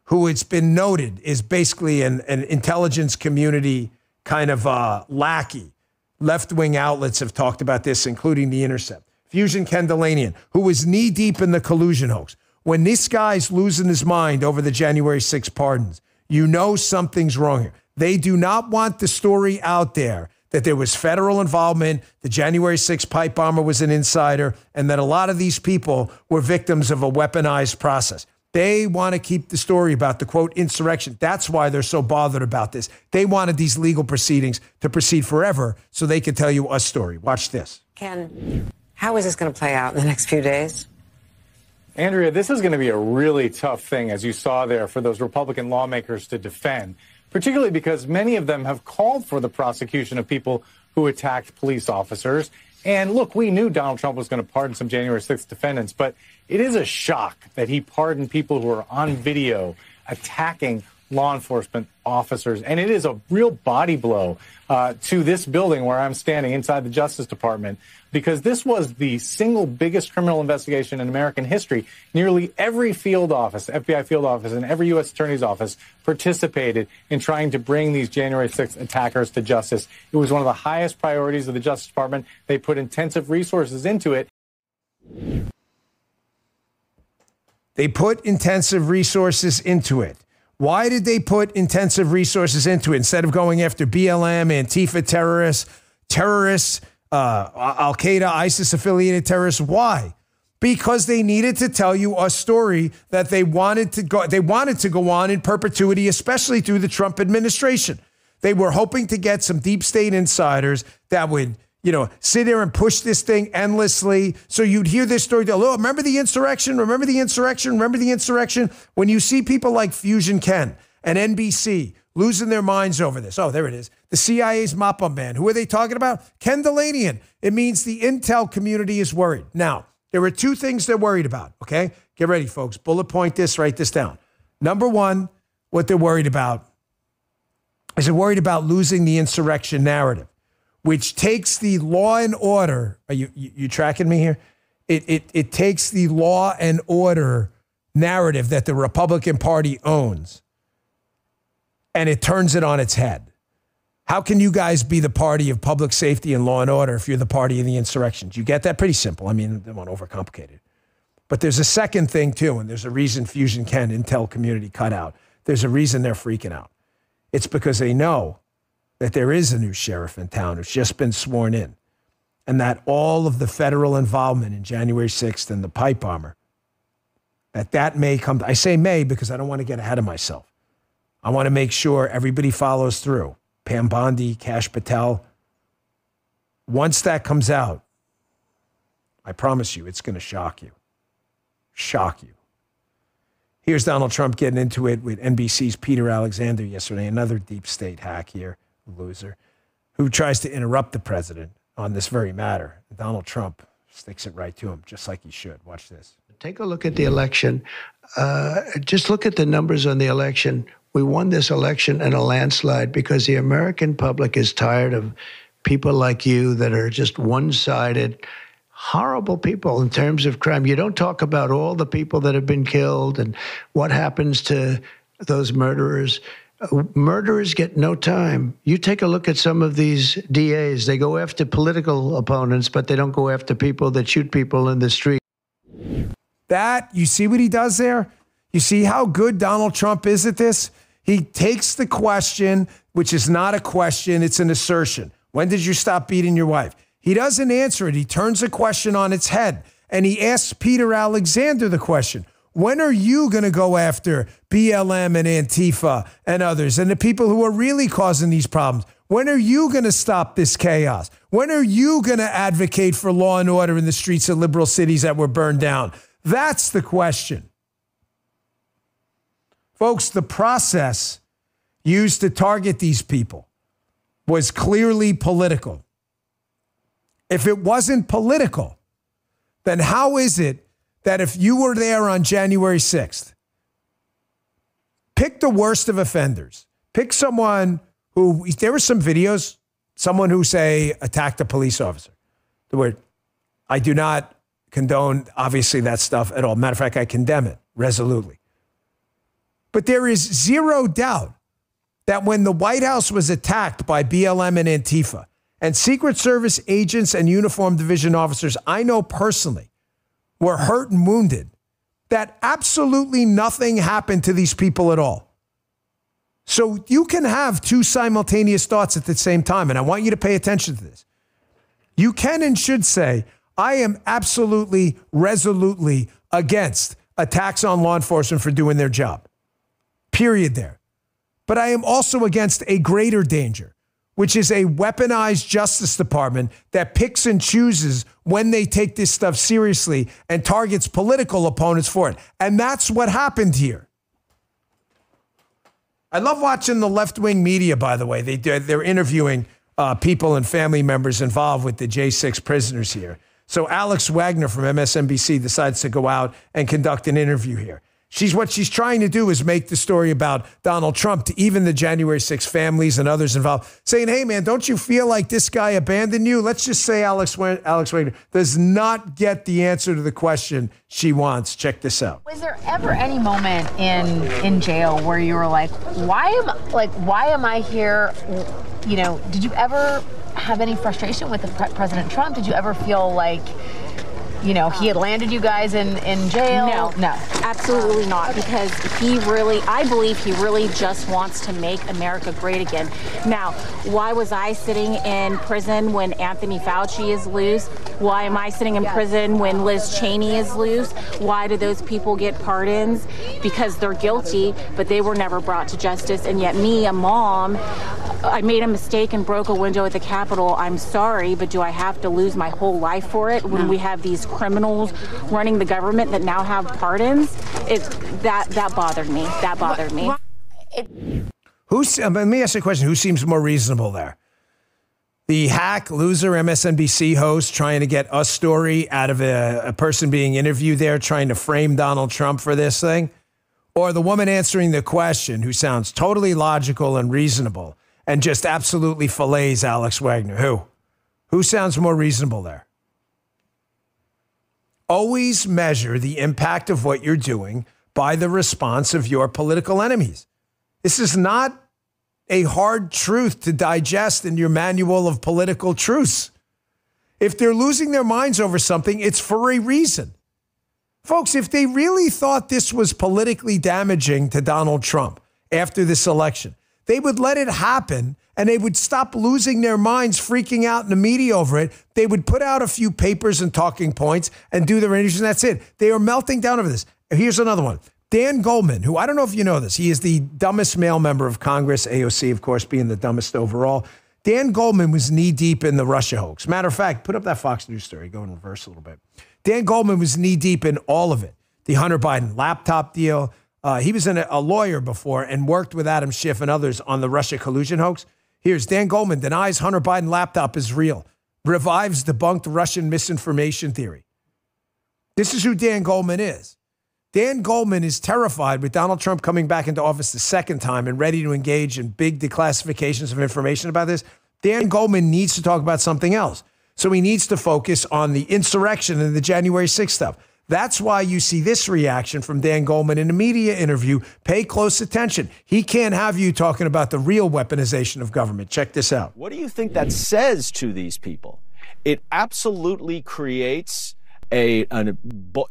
who it's been noted is basically an intelligence community kind of lackey. Left-wing outlets have talked about this, including The Intercept. Fusion Kendallanian, who was knee-deep in the collusion hoax. When this guy's losing his mind over the January 6 pardons, you know something's wrong here. They do not want the story out there that there was federal involvement, the January 6 pipe bomber was an insider, and that a lot of these people were victims of a weaponized process. They want to keep the story about the, quote, insurrection. That's why they're so bothered about this. They wanted these legal proceedings to proceed forever so they could tell you a story. Watch this. Ken, how is this going to play out in the next few days? Andrea, this is going to be a really tough thing, as you saw there, for those Republican lawmakers to defend, particularly because many of them have called for the prosecution of people who attacked police officers. And look, we knew Donald Trump was going to pardon some January 6th defendants, but it is a shock that he pardoned people who are on video attacking law enforcement officers. And it is a real body blow to this building where I'm standing inside the Justice Department, because this was the single biggest criminal investigation in American history. Nearly every field office, FBI field office, and every U.S. Attorney's office participated in trying to bring these January 6th attackers to justice. It was one of the highest priorities of the Justice Department. They put intensive resources into it. They put intensive resources into it. Why did they put intensive resources into it instead of going after BLM, Antifa terrorists, Al-Qaeda, ISIS-affiliated terrorists? Why? Because they needed to tell you a story that they wanted to go on in perpetuity, especially through the Trump administration. They were hoping to get some deep state insiders that would, sit there and push this thing endlessly. So you'd hear this story. Oh, remember the insurrection? Remember the insurrection? Remember the insurrection? When you see people like Fusion Ken and NBC losing their minds over this. Oh, there it is. The CIA's mop-up man. Who are they talking about? Kendallanian. It means the intel community is worried. Now, there are two things they're worried about, okay? Get ready, folks. Bullet point this, write this down. Number one, what they're worried about is they're worried about losing the insurrection narrative, which takes the law and order. Are you tracking me here? It takes the law and order narrative that the Republican Party owns, and it turns it on its head. How can you guys be the party of public safety and law and order if you're the party of the insurrection? Do you get that? Pretty simple. I mean, they won't overcomplicate it. But there's a second thing, too, and there's a reason Fusion Ken Intel community cut out. There's a reason they're freaking out. It's because they know that there is a new sheriff in town who's just been sworn in, and that all of the federal involvement in January 6th and the pipe bomber, that may come. I say may because I don't want to get ahead of myself. I want to make sure everybody follows through. Pam Bondi, Kash Patel. Once that comes out, I promise you, it's going to shock you. Shock you. Here's Donald Trump getting into it with NBC's Peter Alexander yesterday, another deep state hack here, loser, who tries to interrupt the president on this very matter. Donald Trump sticks it right to him, just like he should. Watch this. Take a look at the election. Just look at the numbers on the election. We won this election in a landslide because the American public is tired of people like you that are just one-sided, horrible people in terms of crime. You don't talk about all the people that have been killed and what happens to those murderers. Murderers get no time. You take a look at some of these DAs. They go after political opponents, but they don't go after people that shoot people in the street. You see what he does there? You see how good Donald Trump is at this? He takes the question, which is not a question, it's an assertion. When did you stop beating your wife? He doesn't answer it. He turns the question on its head, and he asks Peter Alexander the question. When are you going to go after BLM and Antifa and others and the people who are really causing these problems? When are you going to stop this chaos? When are you going to advocate for law and order in the streets of liberal cities that were burned down? That's the question. Folks, the process used to target these people was clearly political. If it wasn't political, then how is it that if you were there on January 6th, pick the worst of offenders, pick someone who, there were some videos, someone who, say, attacked a police officer. The word, I do not condone, obviously, that stuff at all. Matter of fact, I condemn it resolutely. But there is zero doubt that when the White House was attacked by BLM and Antifa, and Secret Service agents and uniformed division officers I know personally were hurt and wounded, that absolutely nothing happened to these people at all. So you can have two simultaneous thoughts at the same time, and I want you to pay attention to this. You can and should say, I am absolutely, resolutely against attacks on law enforcement for doing their job. Period there. But I am also against a greater danger, which is a weaponized Justice Department that picks and chooses when they take this stuff seriously and targets political opponents for it. And that's what happened here. I love watching the left-wing media, by the way. They're interviewing people and family members involved with the J6 prisoners here. So Alex Wagner from MSNBC decides to go out and conduct an interview here. What she's trying to do is make the story about Donald Trump to even the January 6th families and others involved, saying, hey, man, don't you feel like this guy abandoned you? Let's just say Alex Wagner does not get the answer to the question she wants. Check this out. Was there ever any moment in jail where you were like, why am I here? You know, did you ever have any frustration with President Trump? Did you ever feel like, you know, he had landed you guys in jail? No, absolutely not, because I believe he really just wants to make America great again. Now, why was I sitting in prison when Anthony Fauci is loose? Why am I sitting in prison when Liz Cheney is loose? Why do those people get pardons? Because they're guilty, but they were never brought to justice. And yet me, a mom, I made a mistake and broke a window at the Capitol. I'm sorry, but do I have to lose my whole life for it when we have these criminals running the government that now have pardons? That bothered me. That bothered me. Let me ask you a question. Who seems more reasonable there? The hack, loser, MSNBC host trying to get a story out of a person being interviewed there, trying to frame Donald Trump for this thing? Or the woman answering the question who sounds totally logical and reasonable and just absolutely fillets Alex Wagner? Who sounds more reasonable there? Always measure the impact of what you're doing by the response of your political enemies. This is not a hard truth to digest in your manual of political truths. If they're losing their minds over something, it's for a reason. Folks, if they really thought this was politically damaging to Donald Trump after this election, they would let it happen and they would stop losing their minds, freaking out in the media over it. They would put out a few papers and talking points and do their interviews, and that's it. They are melting down over this. Here's another one. Dan Goldman, who I don't know if you know this, he is the dumbest male member of Congress, AOC, of course, being the dumbest overall. Dan Goldman was knee-deep in the Russia hoax. Matter of fact, put up that Fox News story. Go in reverse a little bit. Dan Goldman was knee-deep in all of it. The Hunter Biden laptop deal. He was a lawyer before and worked with Adam Schiff and others on the Russia collusion hoax. Here's Dan Goldman denies Hunter Biden laptop is real. Revives debunked Russian misinformation theory. This is who Dan Goldman is. Dan Goldman is terrified with Donald Trump coming back into office the second time and ready to engage in big declassifications of information about this. Dan Goldman needs to talk about something else. So he needs to focus on the insurrection and the January 6th stuff. That's why you see this reaction from Dan Goldman in a media interview. Pay close attention. He can't have you talking about the real weaponization of government. Check this out. What do you think that says to these people? It absolutely creates an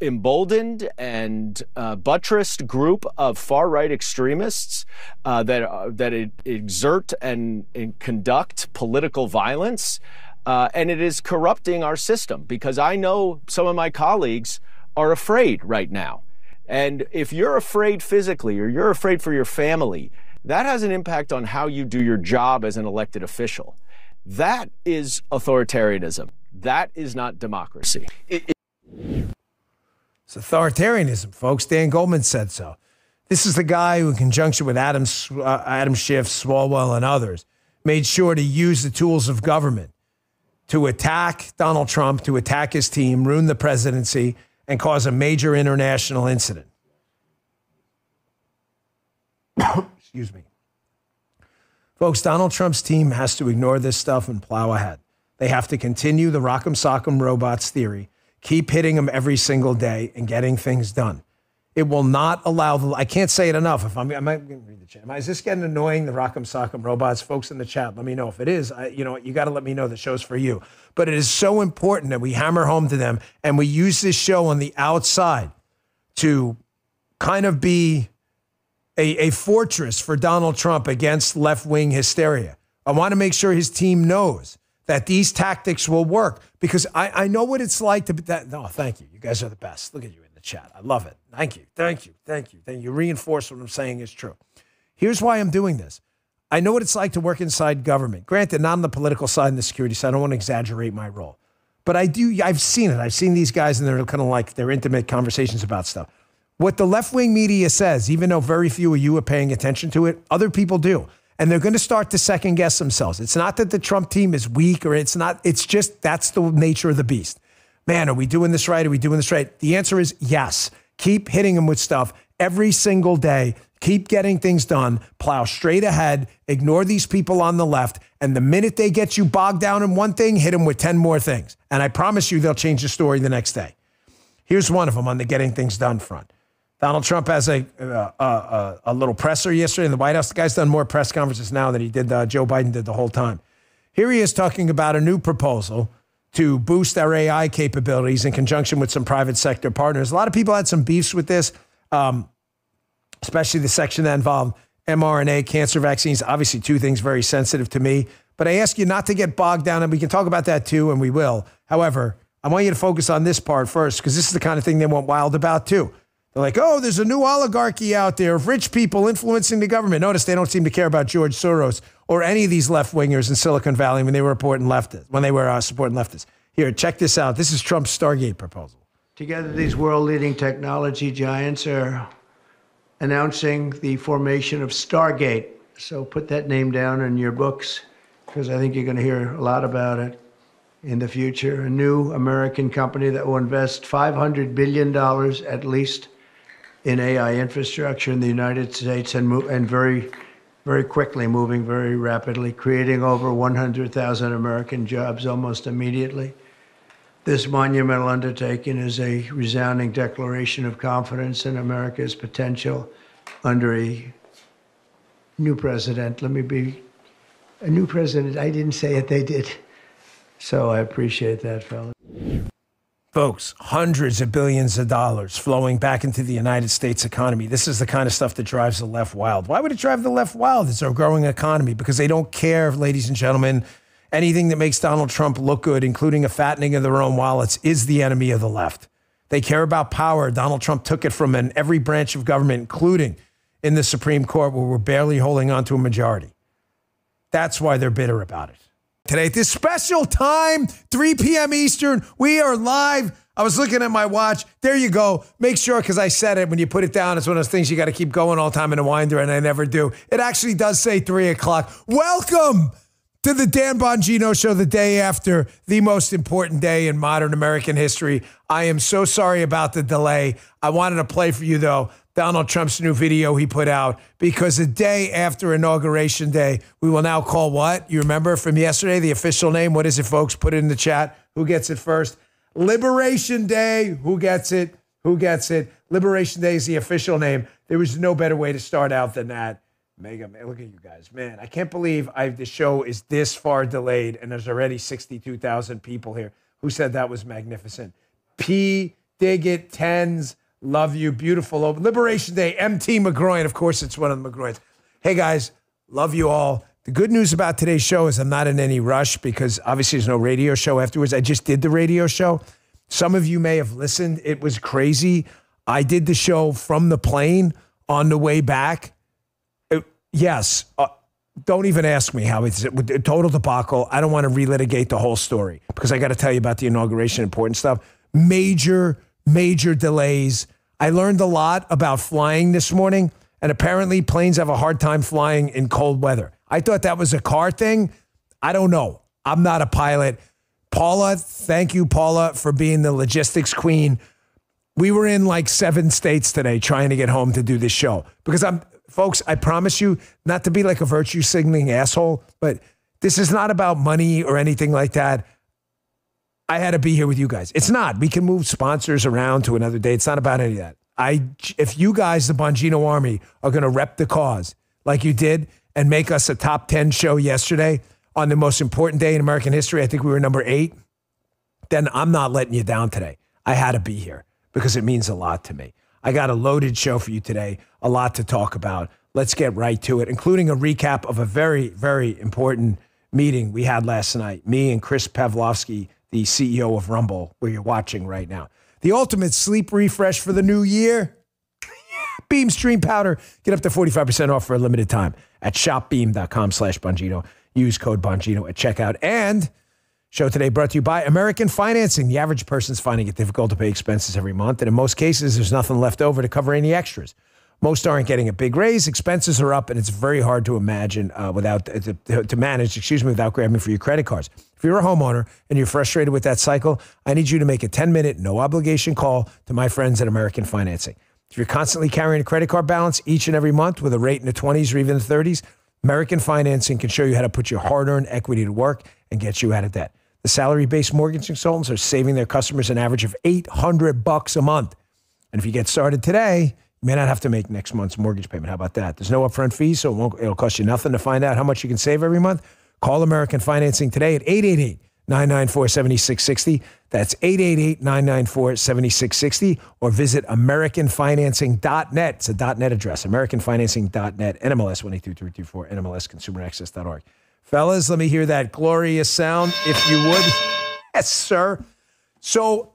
emboldened and buttressed group of far-right extremists that exert and conduct political violence, and it is corrupting our system, because I know some of my colleagues are afraid right now. And if you're afraid physically or you're afraid for your family, that has an impact on how you do your job as an elected official. That is authoritarianism. That is not democracy. It's authoritarianism, folks. Dan Goldman said so. This is the guy who, in conjunction with Adam Schiff, Swalwell, and others, made sure to use the tools of government to attack Donald Trump, to attack his team, ruin the presidency, and cause a major international incident. Excuse me. Folks, Donald Trump's team has to ignore this stuff and plow ahead. They have to continue the rock'em sock'em robots theory, keep hitting them every single day and getting things done. It will not allow I can't say it enough. If I might read the chat. Is this getting annoying, the rock'em sock'em robots? Folks in the chat, let me know. If it is, you got to let me know the show's for you. But it is so important that we hammer home to them and we use this show on the outside to kind of be a fortress for Donald Trump against left-wing hysteria. I want to make sure his team knows that these tactics will work because I know what it's like to be that. No, thank you. You guys are the best. Look at you in the chat. I love it. Thank you. Thank you. Thank you. Thank you. You reinforce what I'm saying is true. Here's why I'm doing this. I know what it's like to work inside government. Granted, not on the political side and the security side. I don't want to exaggerate my role. But I've seen it. I've seen these guys and they're kind of like their intimate conversations about stuff. What the left-wing media says, even though very few of you are paying attention to it, other people do. And they're going to start to second-guess themselves. It's not that the Trump team is weak or it's just that's the nature of the beast. Man, are we doing this right? Are we doing this right? The answer is yes. Keep hitting them with stuff every single day. Keep getting things done. Plow straight ahead. Ignore these people on the left. And the minute they get you bogged down in one thing, hit them with 10 more things. And I promise you they'll change the story the next day. Here's one of them on the getting things done front. Donald Trump has a little presser yesterday in the White House. The guy's done more press conferences now than he did Joe Biden did the whole time. Here he is talking about a new proposal to boost our AI capabilities in conjunction with some private sector partners. A lot of people had some beefs with this, especially the section that involved mRNA, cancer vaccines. Obviously, two things very sensitive to me. But I ask you not to get bogged down, and we can talk about that too, and we will. However, I want you to focus on this part first, because this is the kind of thing they went wild about too. They're like, oh, there's a new oligarchy out there of rich people influencing the government. Notice they don't seem to care about George Soros or any of these left-wingers in Silicon Valley when they were supporting leftists. Here, check this out. This is Trump's Stargate proposal. Together, these world-leading technology giants are announcing the formation of Stargate. So put that name down in your books, because I think you're going to hear a lot about it in the future. A new American company that will invest $500 billion at least in AI infrastructure in the United States and very, very quickly, moving very rapidly, creating over 100,000 American jobs almost immediately. This monumental undertaking is a resounding declaration of confidence in America's potential under a new president. Let me be a new president. I didn't say it, they did. So I appreciate that, fellas. Folks, hundreds of billions of dollars flowing back into the United States economy. This is the kind of stuff that drives the left wild. Why would it drive the left wild? It's a growing economy because they don't care, ladies and gentlemen. Anything that makes Donald Trump look good, including a fattening of their own wallets, is the enemy of the left. They care about power. Donald Trump took it from in every branch of government, including in the Supreme Court, where we're barely holding on to a majority. That's why they're bitter about it. Today, at this special time, 3 p.m. Eastern, we are live. I was looking at my watch. There you go. Make sure, because I said it, when you put it down, it's one of those things you got to keep going all the time in a winder, and I never do. It actually does say 3 o'clock. Welcome to the Dan Bongino Show, the day after the most important day in modern American history. I am so sorry about the delay. I wanted to play for you, though, Donald Trump's new video he put out, because a day after Inauguration Day, we will now call what? You remember from yesterday, the official name? What is it, folks? Put it in the chat. Who gets it first? Liberation Day. Who gets it? Who gets it? Liberation Day is the official name. There was no better way to start out than that. Mega, man, look at you guys. Man, I can't believe the show is this far delayed, and there's already 62,000 people here who said that was magnificent. P. Diggit, tens. Love you. Beautiful. Liberation Day. MT McGroin. Of course, it's one of the McGroins. Hey, guys. Love you all. The good news about today's show is I'm not in any rush because obviously there's no radio show afterwards. I just did the radio show. Some of you may have listened. It was crazy. I did the show from the plane on the way back. Yes. Don't even ask me how it's a total debacle. I don't want to relitigate the whole story because I got to tell you about the inauguration, important stuff. Major delays. I learned a lot about flying this morning. And apparently planes have a hard time flying in cold weather. I thought that was a car thing. I don't know. I'm not a pilot. Paula, thank you, Paula, for being the logistics queen. We were in like 7 states today trying to get home to do this show. Because folks, I promise you, not to be like a virtue signaling asshole, but this is not about money or anything like that. I had to be here with you guys. It's not. We can move sponsors around to another day. It's not about any of that. If you guys, the Bongino Army, are going to rep the cause like you did and make us a top 10 show yesterday on the most important day in American history, I think we were number 8, then I'm not letting you down today. I had to be here because it means a lot to me. I got a loaded show for you today, a lot to talk about. Let's get right to it, including a recap of a very, very important meeting we had last night. Me and Chris Pavlovsky, the CEO of Rumble, where you're watching right now. The ultimate sleep refresh for the new year. Beam Stream Powder. Get up to 45% off for a limited time at shopbeam.com/Bongino. Use code Bongino at checkout. And show today brought to you by American Financing. The average person's finding it difficult to pay expenses every month. And in most cases, there's nothing left over to cover any extras. Most aren't getting a big raise. Expenses are up, and it's very hard to imagine to manage without grabbing for your credit cards. If you're a homeowner and you're frustrated with that cycle, I need you to make a 10-minute, no-obligation call to my friends at American Financing. If you're constantly carrying a credit card balance each and every month with a rate in the 20s or even the 30s, American Financing can show you how to put your hard-earned equity to work and get you out of debt. The salary-based mortgage consultants are saving their customers an average of $800 a month. And if you get started today, you may not have to make next month's mortgage payment. How about that? There's no upfront fees, so it'll cost you nothing to find out how much you can save every month. Call American Financing today at 888-994-7660. That's 888-994-7660. Or visit AmericanFinancing.net. It's a .net address, AmericanFinancing.net, NMLS 122324, NMLSConsumerAccess.org. Fellas, let me hear that glorious sound, if you would. Yes, sir. So,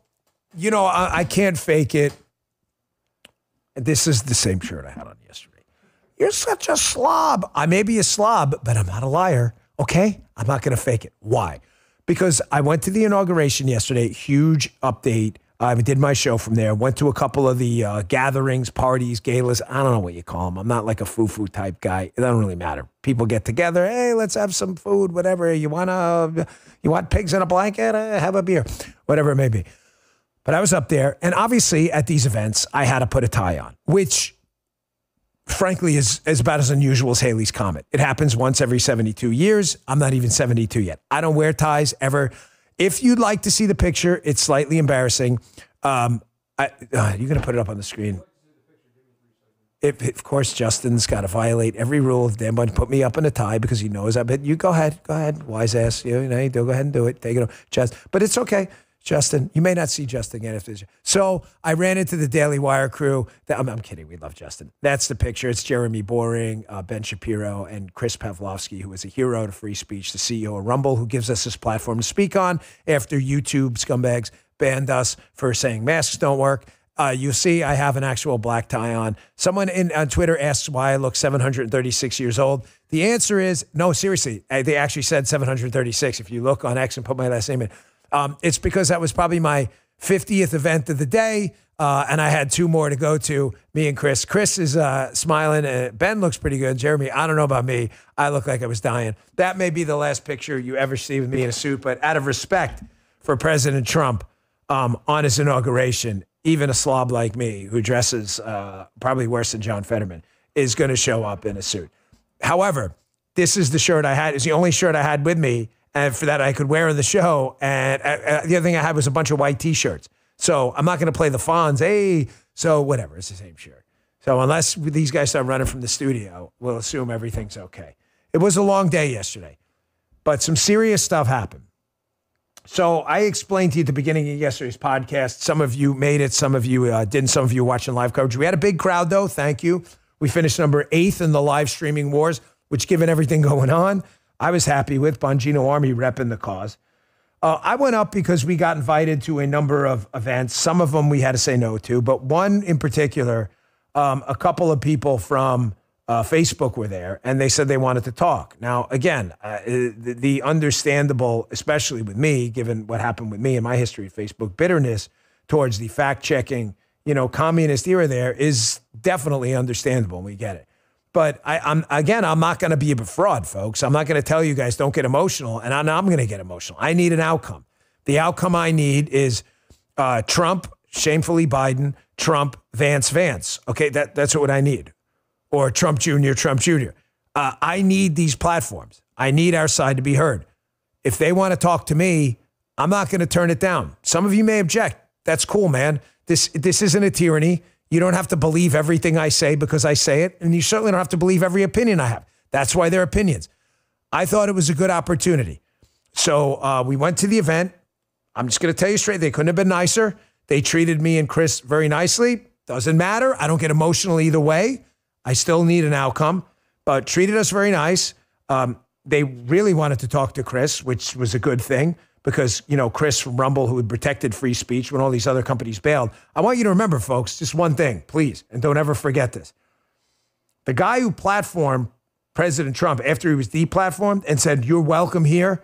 I can't fake it. This is the same shirt I had on yesterday. You're such a slob. I may be a slob, but I'm not a liar, okay? I'm not going to fake it. Why? Because I went to the inauguration yesterday, huge update. I did my show from there, went to a couple of the gatherings, parties, galas. I don't know what you call them. I'm not like a foo-foo type guy. It doesn't really matter. People get together. Hey, let's have some food, whatever. You want pigs in a blanket? Have a beer, whatever it may be. But I was up there, and obviously at these events, I had to put a tie on, which frankly is about as unusual as Halley's Comet. It happens once every 72 years. I'm not even 72 yet. I don't wear ties ever. If you'd like to see the picture, it's slightly embarrassing. You're going to put it up on the screen. Of course, Justin's got to violate every rule of Dan Bunch. Put me up in a tie because he knows I bet you go ahead, wise ass. You go ahead and do it. Take it over, but it's okay. Justin, you may not see Justin again after this. So I ran into the Daily Wire crew. I'm kidding. We love Justin. That's the picture. It's Jeremy Boring, Ben Shapiro, and Chris Pavlovsky, who is a hero to free speech, the CEO of Rumble, who gives us this platform to speak on after YouTube scumbags banned us for saying masks don't work. You see, I have an actual black tie on. Someone on Twitter asks why I look 736 years old. The answer is, no, seriously. They actually said 736. If you look on X and put my last name in. It's because that was probably my 50th event of the day, and I had 2 more to go to, me and Chris. Chris is smiling. Ben looks pretty good. Jeremy, I don't know about me. I look like I was dying. That may be the last picture you ever see with me in a suit, but out of respect for President Trump on his inauguration, even a slob like me who dresses probably worse than John Fetterman is going to show up in a suit. However, this is the shirt I had. It's the only shirt I had with me. And for that, I could wear in the show. And the other thing I had was a bunch of white T-shirts. So I'm not going to play the Fonz. Hey, so whatever. It's the same shirt. So unless these guys start running from the studio, we'll assume everything's okay. It was a long day yesterday, but some serious stuff happened. So I explained to you at the beginning of yesterday's podcast. Some of you made it. Some of you didn't. Some of you watching live coverage. We had a big crowd, though. Thank you. We finished number 8 in the live streaming wars, which, given everything going on, I was happy with. Bongino Army repping the cause. I went up because we got invited to a number of events. Some of them we had to say no to, but one in particular, a couple of people from Facebook were there, and they said they wanted to talk. Now, again, the understandable, especially with me, given what happened with me and my history of Facebook, bitterness towards the fact-checking, communist era there is definitely understandable, and we get it. But I'm not going to be a fraud, folks. I'm not going to tell you guys don't get emotional, and I'm going to get emotional. I need an outcome. The outcome I need is Trump, shamefully Biden, Trump, Vance. Okay, that's what I need. Or Trump Jr., Trump Jr. I need these platforms. I need our side to be heard. If they want to talk to me, I'm not going to turn it down. Some of you may object. That's cool, man. This isn't a tyranny. You don't have to believe everything I say because I say it, and you certainly don't have to believe every opinion I have. That's why they're opinions. I thought it was a good opportunity. So we went to the event. I'm just going to tell you straight, they couldn't have been nicer. They treated me and Chris very nicely. Doesn't matter. I don't get emotional either way. I still need an outcome, but treated us very nice. They really wanted to talk to Chris, which was a good thing because, Chris from Rumble, who had protected free speech when all these other companies bailed. I want you to remember, folks, just one thing, please, and don't ever forget this. The guy who platformed President Trump after he was deplatformed and said, "You're welcome here,"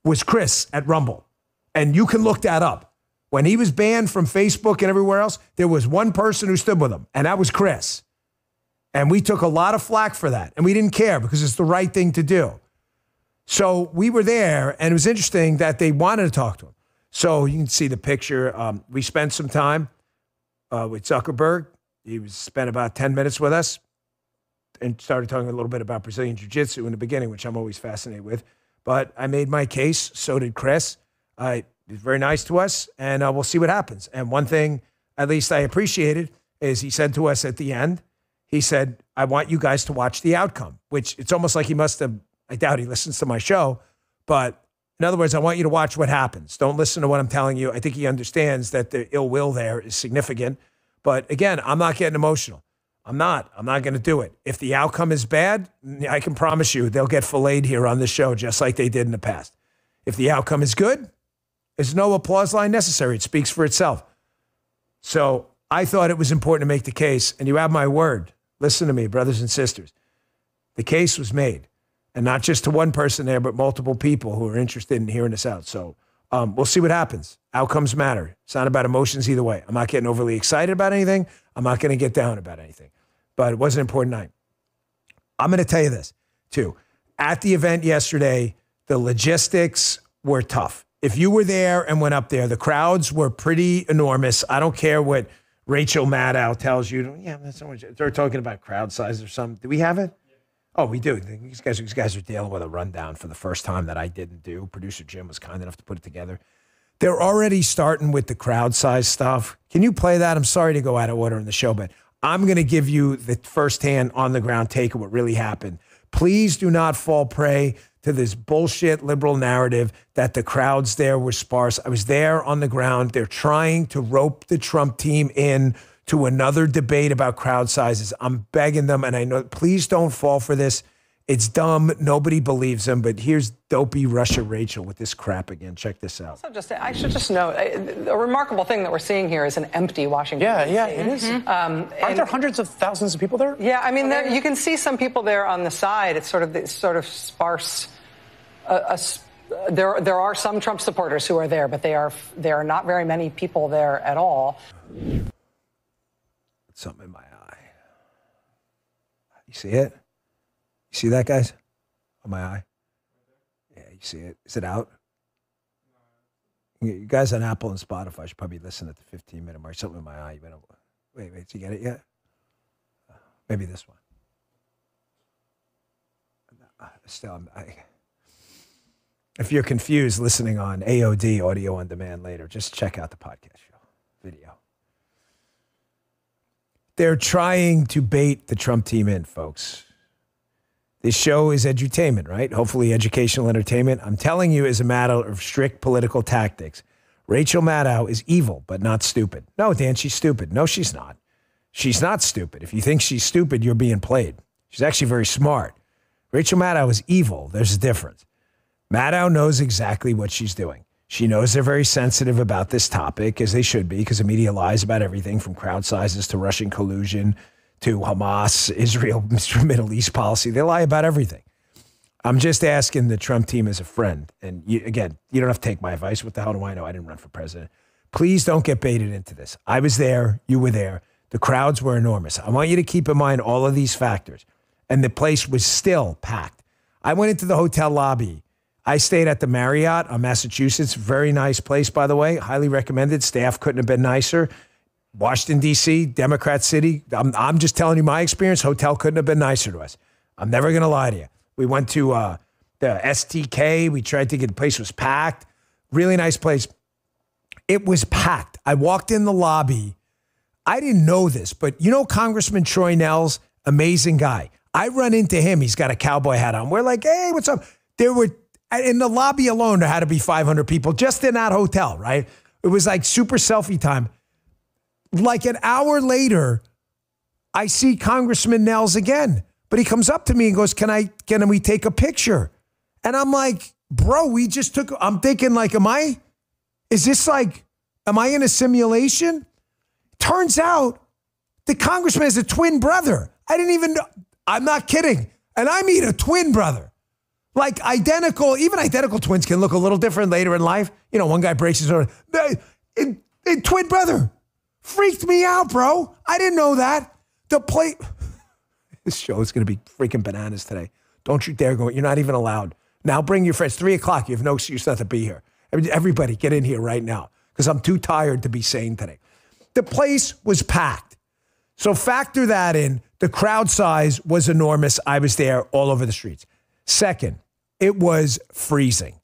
was Chris at Rumble. And you can look that up. When he was banned from Facebook and everywhere else, there was one person who stood with him, and that was Chris. And we took a lot of flack for that, and we didn't care because it's the right thing to do. So we were there, and it was interesting that they wanted to talk to him. So you can see the picture. We spent some time with Zuckerberg. He spent about 10 minutes with us and started talking a little bit about Brazilian Jiu-Jitsu in the beginning, which I'm always fascinated with. But I made my case. So did Chris. He was very nice to us, and we'll see what happens. And one thing, at least I appreciated, is he said to us at the end, he said, "I want you guys to watch the outcome," which it's almost like he must have, I doubt he listens to my show, but in other words, I want you to watch what happens. Don't listen to what I'm telling you. I think he understands that the ill will there is significant. But again, I'm not getting emotional. I'm not going to do it. If the outcome is bad, I can promise you they'll get filleted here on the show just like they did in the past. If the outcome is good, there's no applause line necessary. It speaks for itself. So I thought it was important to make the case, and you have my word. Listen to me, brothers and sisters. The case was made, and not just to one person there, but multiple people who are interested in hearing us out. So we'll see what happens. Outcomes matter. It's not about emotions either way. I'm not getting overly excited about anything. I'm not going to get down about anything. But it was an important night. I'm going to tell you this, too. At the event yesterday, the logistics were tough. If you were there and went up there, the crowds were pretty enormous. I don't care what Rachel Maddow tells you. Yeah, that's so much. They're talking about crowd size or something. Do we have it? Oh, we do. These guys are dealing with a rundown for the first time that I didn't do. Producer Jim was kind enough to put it together. They're already starting with the crowd size stuff. Can you play that? I'm sorry to go out of order in the show, but I'm going to give you the firsthand on-the-ground take of what really happened. Please do not fall prey to this bullshit liberal narrative that the crowds there were sparse. I was there on the ground. They're trying to rope the Trump team in to another debate about crowd sizes. I'm begging them, and I know, please don't fall for this. It's dumb. Nobody believes them. But here's dopey Russia Rachel with this crap again. Check this out. Also, I should just note, a remarkable thing that we're seeing here is an empty Washington. Yeah, it is. Aren't there hundreds of thousands of people there? Yeah, I mean, you can see some people there on the side. It's sort of sparse. There are some Trump supporters who are there, but there are not very many people there at all. Something in my eye. You see it? You see that, guys? On my eye? Yeah, you see it? Is it out? You guys on Apple and Spotify should probably listen at the 15-minute mark. Something in my eye. Wait, did you get it yet? Maybe this one. Still, if you're confused listening on AOD, Audio On Demand later, just check out the podcast show video. They're trying to bait the Trump team in, folks. This show is edutainment, right? Hopefully educational entertainment. I'm telling you, as a matter of strict political tactics, Rachel Maddow is evil, but not stupid. No, Dan, she's stupid. No, she's not. She's not stupid. If you think she's stupid, you're being played. She's actually very smart. Rachel Maddow is evil. There's a difference. Maddow knows exactly what she's doing. She knows they're very sensitive about this topic, as they should be, because the media lies about everything from crowd sizes to Russian collusion to Hamas, Israel, Middle East policy. They lie about everything. I'm just asking the Trump team as a friend. And you don't have to take my advice. What the hell do I know? I didn't run for president. Please don't get baited into this. I was there. You were there. The crowds were enormous. I want you to keep in mind all of these factors. And the place was still packed. I went into the hotel lobby. I stayed at the Marriott on Massachusetts. Very nice place, by the way. Highly recommended. Staff couldn't have been nicer. Washington, D.C., Democrat city. I'm just telling you my experience. Hotel couldn't have been nicer to us. I'm never going to lie to you. We went to the STK. We tried to get, the place was packed. Really nice place. It was packed. I walked in the lobby. I didn't know this, but you know Congressman Troy Nehls, amazing guy. I run into him. He's got a cowboy hat on. We're like, hey, what's up? There were, in the lobby alone, there had to be 500 people just in that hotel, right? It was like super selfie time. Like an hour later, I see Congressman Nehls again, but he comes up to me and goes, can we take a picture? And I'm like, bro, we just took, I'm thinking like, am I in a simulation? Turns out the congressman is a twin brother. I didn't even know. I'm not kidding. And I meet a twin brother. Like identical, even identical twins can look a little different later in life. You know, one guy breaks his arm. Twin brother. Freaked me out, bro. I didn't know that. This show is going to be freaking bananas today. Don't you dare go. You're not even allowed. Now bring your friends. 3:00. You have no excuse not to be here. Everybody get in here right now because I'm too tired to be sane today. The place was packed. So factor that in. The crowd size was enormous. I was there all over the streets. Second, it was freezing.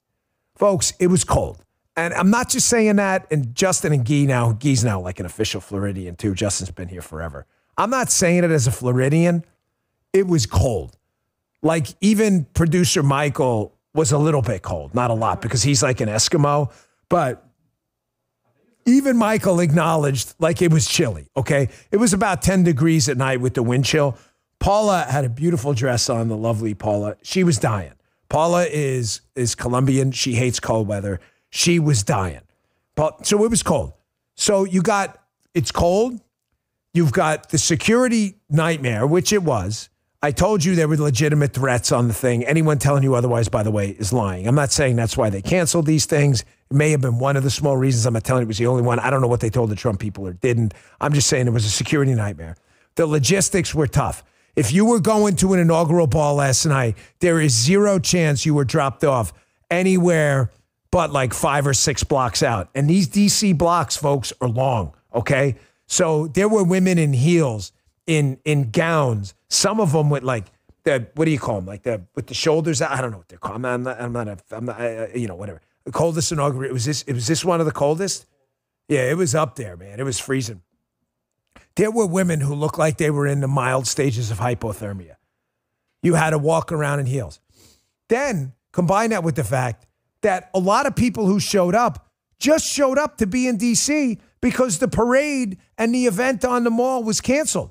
Folks, it was cold. And I'm not just saying that, and Justin and Guy's now like an official Floridian too. Justin's been here forever. I'm not saying it as a Floridian. It was cold. Like even producer Michael was a little bit cold. Not a lot because he's like an Eskimo. But even Michael acknowledged like it was chilly, okay? It was about 10 degrees at night with the wind chill. Paula had a beautiful dress on, the lovely Paula. She was dying. Paula is Colombian. She hates cold weather. She was dying. So it was cold. So it's cold. You've got the security nightmare, which it was. I told you there were legitimate threats on the thing. Anyone telling you otherwise, by the way, is lying. I'm not saying that's why they canceled these things. It may have been one of the small reasons. I'm not telling you it was the only one. I don't know what they told the Trump people or didn't. I'm just saying it was a security nightmare. The logistics were tough. If you were going to an inaugural ball last night, there is zero chance you were dropped off anywhere but like 5 or 6 blocks out. And these DC blocks, folks, are long, okay? So there were women in heels, in gowns, some of them with like what do you call them? Like with the shoulders out. I don't know what they're called. I'm not, you know, whatever. The coldest inaugural. Was this one of the coldest? Yeah, it was up there, man. It was freezing. There were women who looked like they were in the mild stages of hypothermia. You had to walk around in heels. Then combine that with the fact that a lot of people who showed up just showed up to be in D.C. because the parade and the event on the mall was canceled.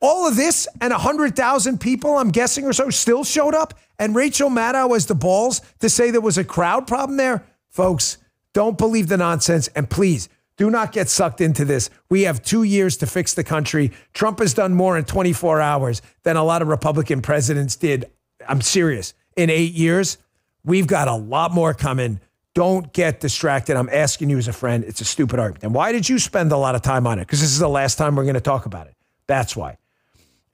All of this and 100,000 people, I'm guessing or so, still showed up. And Rachel Maddow has the balls to say there was a crowd problem there. Folks, don't believe the nonsense. And please, do not get sucked into this. We have 2 years to fix the country. Trump has done more in 24 hours than a lot of Republican presidents did. I'm serious. In 8 years, we've got a lot more coming. Don't get distracted. I'm asking you as a friend. It's a stupid argument. And why did you spend a lot of time on it? Because this is the last time we're going to talk about it. That's why.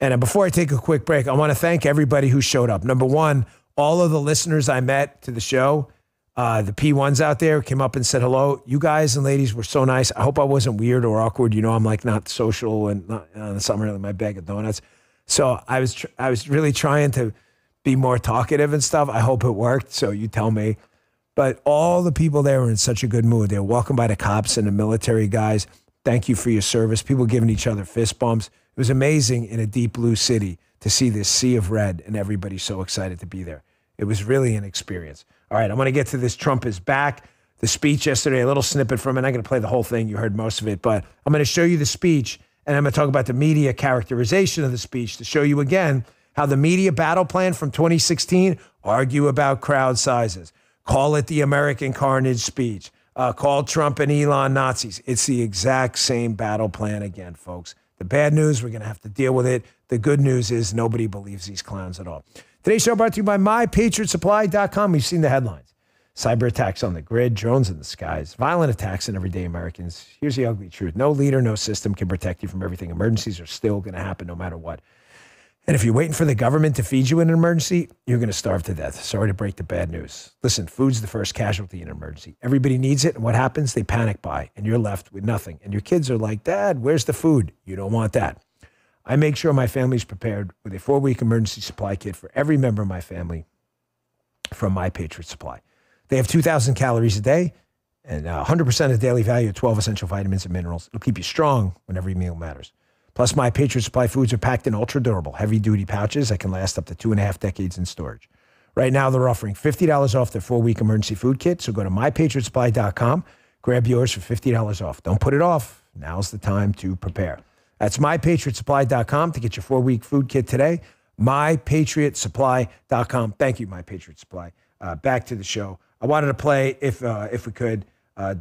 And before I take a quick break, I want to thank everybody who showed up. Number one, all of the listeners I met to the show, the P1s out there came up and said hello. You guys and ladies were so nice. I hope I wasn't weird or awkward. You know, I'm like not social and not in the summer in my bag of donuts. So I was really trying to be more talkative and stuff. I hope it worked. So you tell me. But all the people there were in such a good mood. They were walking by the cops and the military guys. Thank you for your service. People giving each other fist bumps. It was amazing in a deep blue city to see this sea of red and everybody so excited to be there. It was really an experience. All right, I'm going to get to this Trump is back. The speech yesterday, a little snippet from it. I'm not going to play the whole thing. You heard most of it, but I'm going to show you the speech and I'm going to talk about the media characterization of the speech to show you again how the media battle plan from 2016 argue about crowd sizes. Call it the American Carnage speech. Call Trump and Elon Nazis. It's the exact same battle plan again, folks. The bad news, we're going to have to deal with it. The good news is nobody believes these clowns at all. Today's show brought to you by MyPatriotSupply.com. We've seen the headlines. Cyber attacks on the grid, drones in the skies, violent attacks on everyday Americans. Here's the ugly truth. No leader, no system can protect you from everything. Emergencies are still going to happen no matter what. And if you're waiting for the government to feed you in an emergency, you're going to starve to death. Sorry to break the bad news. Listen, food's the first casualty in an emergency. Everybody needs it, and what happens? They panic buy, and you're left with nothing. And your kids are like, Dad, where's the food? You don't want that. I make sure my family's prepared with a 4-week emergency supply kit for every member of my family from My Patriot Supply. They have 2,000 calories a day and 100% of daily value of 12 essential vitamins and minerals. It'll keep you strong when every meal matters. Plus, My Patriot Supply foods are packed in ultra-durable, heavy-duty pouches that can last up to 2.5 decades in storage. Right now, they're offering $50 off their 4-week emergency food kit, so go to MyPatriotSupply.com, grab yours for $50 off. Don't put it off. Now's the time to prepare. That's MyPatriotSupply.com to get your 4-week food kit today. MyPatriotSupply.com. Thank you, My Patriot Supply. Back to the show. I wanted to play, if we could,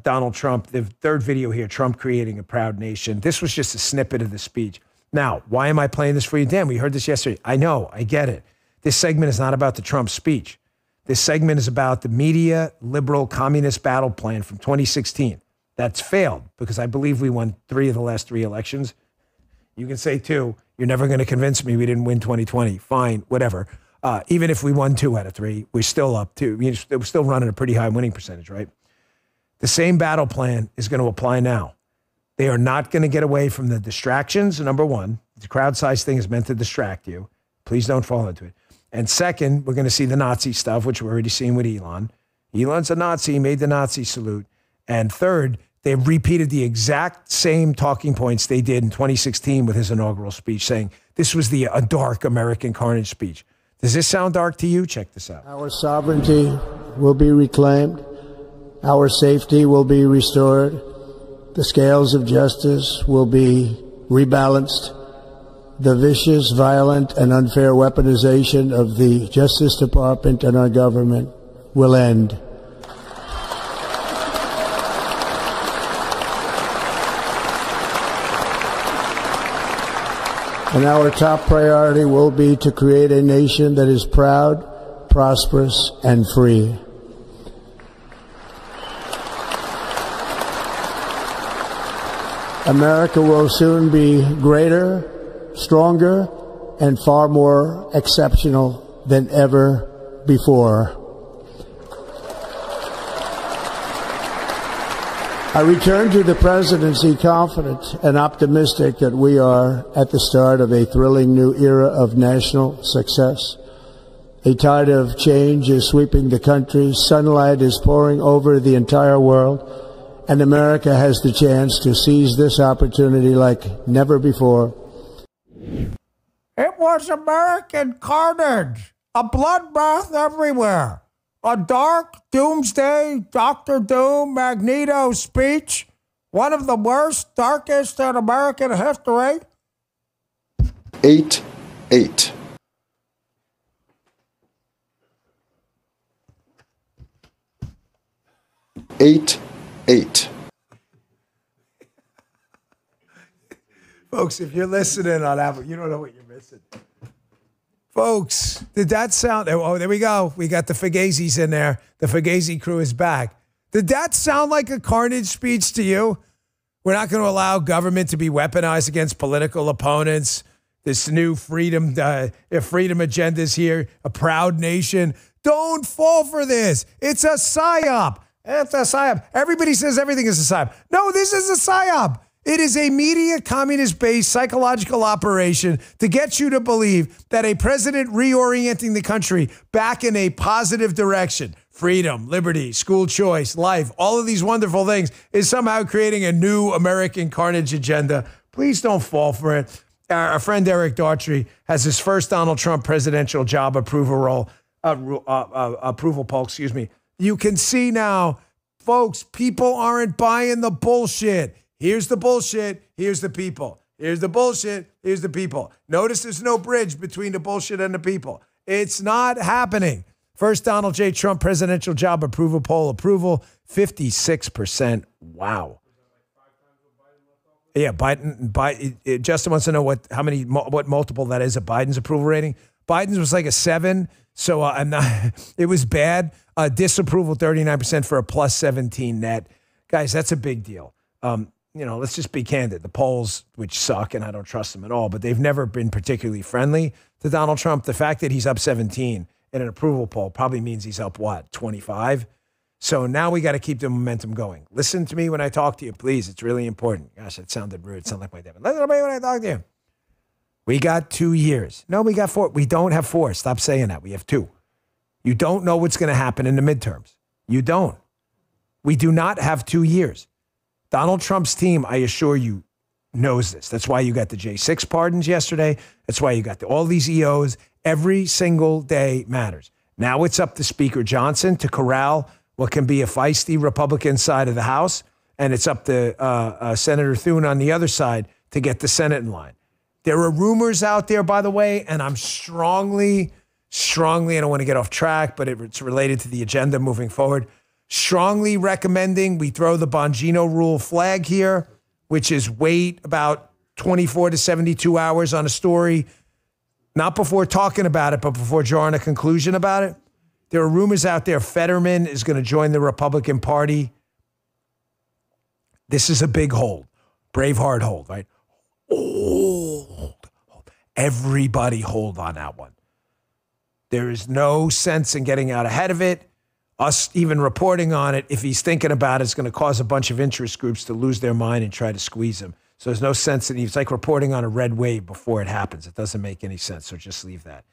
Donald Trump, the third video here, Trump creating a proud nation. This was just a snippet of the speech. Now, why am I playing this for you? Dan, we heard this yesterday. I know, I get it. This segment is not about the Trump speech. This segment is about the media, liberal, communist battle plan from 2016. That's failed because I believe we won 3 of the last 3 elections. You can say 2. You're never going to convince me we didn't win 2020. Fine, whatever. Even if we won 2 out of 3, we're still up 2. We're still running a pretty high winning percentage, right? The same battle plan is going to apply now. They are not going to get away from the distractions, number one. The crowd size thing is meant to distract you. Please don't fall into it. And second, we're going to see the Nazi stuff, which we're already seeing with Elon. Elon's a Nazi, he made the Nazi salute. And third, they repeated the exact same talking points they did in 2016 with his inaugural speech, saying this was a dark American carnage speech. Does this sound dark to you? Check this out. Our sovereignty will be reclaimed. Our safety will be restored. The scales of justice will be rebalanced. The vicious, violent, and unfair weaponization of the Justice Department and our government will end. And our top priority will be to create a nation that is proud, prosperous, and free. America will soon be greater, stronger, and far more exceptional than ever before. I return to the presidency confident and optimistic that we are at the start of a thrilling new era of national success. A tide of change is sweeping the country. Sunlight is pouring over the entire world. And America has the chance to seize this opportunity like never before. It was American carnage. A bloodbath everywhere. A dark doomsday, Dr. Doom, Magneto speech. One of the worst, darkest in American history. 8-8. 8-8. Folks, if you're listening on Apple, you don't know what you're missing. Folks, did that sound... Oh, there we go. We got the Fugazis in there. The Fugazi crew is back. Did that sound like a carnage speech to you? We're not going to allow government to be weaponized against political opponents. This new freedom agenda is here. A proud nation. Don't fall for this. It's a psyop. It's a psyop. Everybody says everything is a psyop. No, this is a psyop. It is a media communist-based psychological operation to get you to believe that a president reorienting the country back in a positive direction, freedom, liberty, school choice, life, all of these wonderful things, is somehow creating a new American carnage agenda. Please don't fall for it. Our friend Eric Daughtry has his first Donald Trump presidential job approval poll. You can see now, folks, people aren't buying the bullshit. Here's the bullshit. Here's the people. Here's the bullshit. Here's the people. Notice there's no bridge between the bullshit and the people. It's not happening. First Donald J. Trump presidential job approval poll approval, 56%. Wow. Yeah, Biden. Justin wants to know what multiple that is of Biden's approval rating. Biden's was like a 7. So I'm not. It was bad. Disapproval 39% for a plus 17 net. Guys, that's a big deal. Let's just be candid. The polls, which suck, and I don't trust them at all, but they've never been particularly friendly to Donald Trump. The fact that he's up 17 in an approval poll probably means he's up, 25? So now we got to keep the momentum going. Listen to me when I talk to you, please. It's really important. Gosh, that sounded rude. It sounded like my dad. Listen to me when I talk to you. We got 2 years. No, we got 4. We don't have 4. Stop saying that. We have 2. You don't know what's going to happen in the midterms. You don't. We do not have 2 years. Donald Trump's team, I assure you, knows this. That's why you got the J6 pardons yesterday. That's why you got all these EOs. Every single day matters. Now it's up to Speaker Johnson to corral what can be a feisty Republican side of the House, and it's up to Senator Thune on the other side to get the Senate in line. There are rumors out there, by the way, and I'm strongly, I don't want to get off track, but it's related to the agenda moving forward, strongly recommending we throw the Bongino rule flag here, which is wait about 24 to 72 hours on a story, not before talking about it, but before drawing a conclusion about it. There are rumors out there Fetterman is going to join the Republican Party. This is a big hold. Braveheart hold, right? Hold. Everybody hold on that one. There is no sense in getting out ahead of it. Us even reporting on it, if he's thinking about it, it's going to cause a bunch of interest groups to lose their mind and try to squeeze him. So there's no sense in it. It's like reporting on a red wave before it happens. It doesn't make any sense, so just leave that.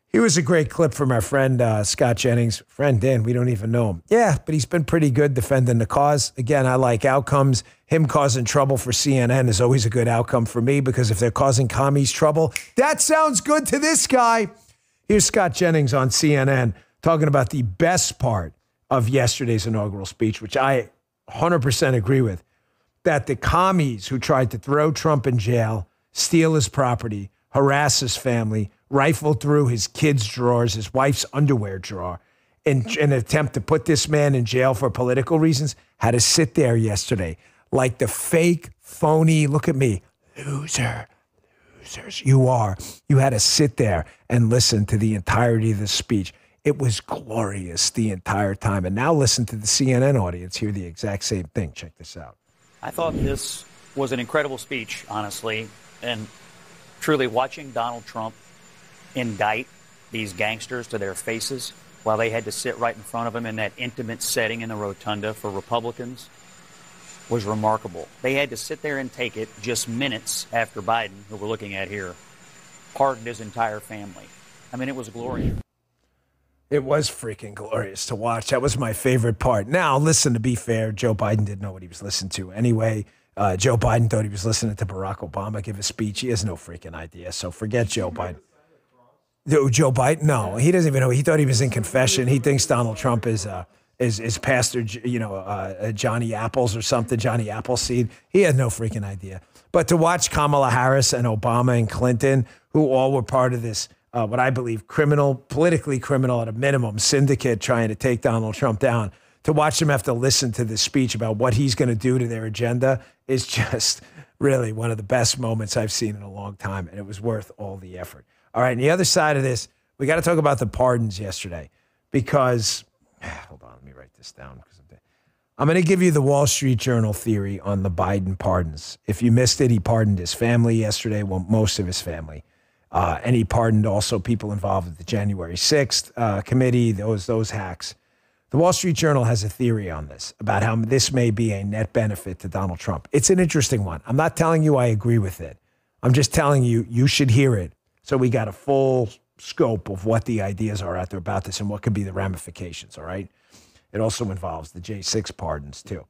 Here was a great clip from our friend Scott Jennings. Friend Dan, we don't even know him. Yeah, but he's been pretty good defending the cause. Again, I like outcomes. Him causing trouble for CNN is always a good outcome for me because if they're causing commies trouble, that sounds good to this guy. Here's Scott Jennings on CNN talking about the best part of yesterday's inaugural speech, which I 100% agree with, that the commies who tried to throw Trump in jail, steal his property, harass his family, rifle through his kids' drawers, his wife's underwear drawer, in an attempt to put this man in jail for political reasons, had to sit there yesterday like the fake, phony, look at me, losers you are. You had to sit there and listen to the entirety of the speech. It was glorious the entire time. And now listen to the CNN audience hear the exact same thing. Check this out. I thought this was an incredible speech, honestly, and truly watching Donald Trump indict these gangsters to their faces while they had to sit right in front of him in that intimate setting in the rotunda for Republicans was remarkable. They had to sit there and take it just minutes after Biden, who we're looking at here, pardoned his entire family. I mean, it was glorious. It was freaking glorious to watch. That was my favorite part. Now, listen, to be fair, Joe Biden didn't know what he was listening to anyway. Joe Biden thought he was listening to Barack Obama give a speech. He has no freaking idea, so forget Joe Biden. Joe Biden? No, he doesn't even know. He thought he was in confession. He thinks Donald Trump is Pastor, Johnny Apples or something, Johnny Appleseed. He had no freaking idea. But to watch Kamala Harris and Obama and Clinton, who all were part of this, what I believe, politically criminal at a minimum, syndicate trying to take Donald Trump down, to watch them have to listen to this speech about what he's going to do to their agenda is just really one of the best moments I've seen in a long time, and it was worth all the effort. All right, and the other side of this, we got to talk about the pardons yesterday because, hold on, let me write this down. I'm going to give you the Wall Street Journal theory on the Biden pardons. If you missed it, he pardoned his family yesterday, well, most of his family. And he pardoned also people involved with the January 6th committee, those hacks. The Wall Street Journal has a theory on this, about how this may be a net benefit to Donald Trump. It's an interesting one. I'm not telling you I agree with it. I'm just telling you, you should hear it. So we got a full scope of what the ideas are out there about this and what could be the ramifications, all right? It also involves the J6 pardons, too.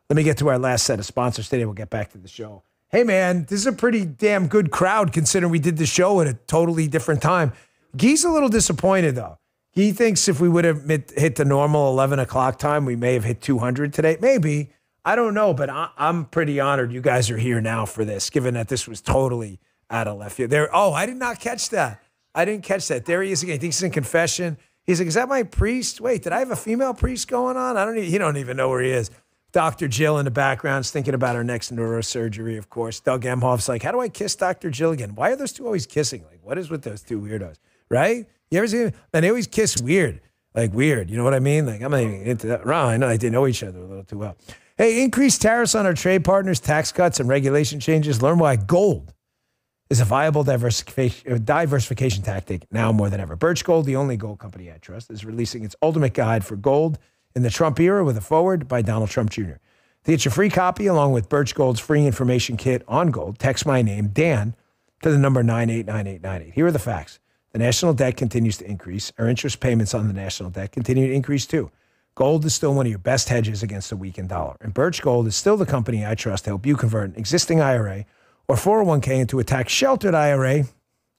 Let me get to our last set of sponsors today. We'll get back to the show. Hey, man, this is a pretty damn good crowd considering we did the show at a totally different time. Guy's a little disappointed, though. He thinks if we would have hit the normal 11 o'clock time, we may have hit 200 today. Maybe. I don't know, but I'm pretty honored you guys are here now for this, given that this was totally out of left field. I did not catch that. I didn't catch that. There he is again. He thinks he's in confession. He's like, is that my priest? Wait, did I have a female priest going on? He don't even know where he is. Dr. Jill in the background is thinking about her next neurosurgery, of course. Doug Emhoff's like, how do I kiss Dr. Jill again? Why are those two always kissing? Like, what is with those two weirdos? right? You ever see them? And they always kiss weird, like weird. You know what I mean? Like, I'm not even into that. Wrong. I know they know each other a little too well. Hey, increased tariffs on our trade partners, tax cuts, and regulation changes. Learn why gold is a viable diversification tactic now more than ever. Birch Gold, the only gold company I trust, is releasing its ultimate guide for gold in the Trump era with a foreword by Donald Trump Jr. To get your free copy along with Birch Gold's free information kit on gold, text my name, Dan, to the number 989898. Here are the facts. The national debt continues to increase. Our interest payments on the national debt continue to increase too. Gold is still one of your best hedges against a weakened dollar. And Birch Gold is still the company I trust to help you convert an existing IRA or 401k into a tax-sheltered IRA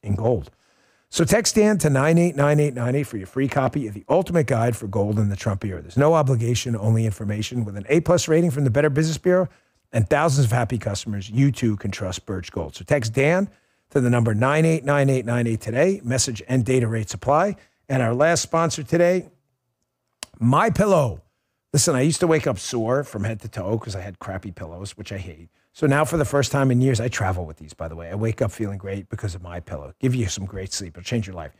in gold. So text Dan to 989898 for your free copy of the ultimate guide for gold in the Trump era. There's no obligation, only information. With an A+ rating from the Better Business Bureau and thousands of happy customers, you too can trust Birch Gold. So text Dan to the number 989898 today. Message and data rates apply. And our last sponsor today, MyPillow. Listen, I used to wake up sore from head to toe because I had crappy pillows, which I hate. So now for the first time in years, I travel with these, by the way. I wake up feeling great because of MyPillow. Give you some great sleep. It'll change your life.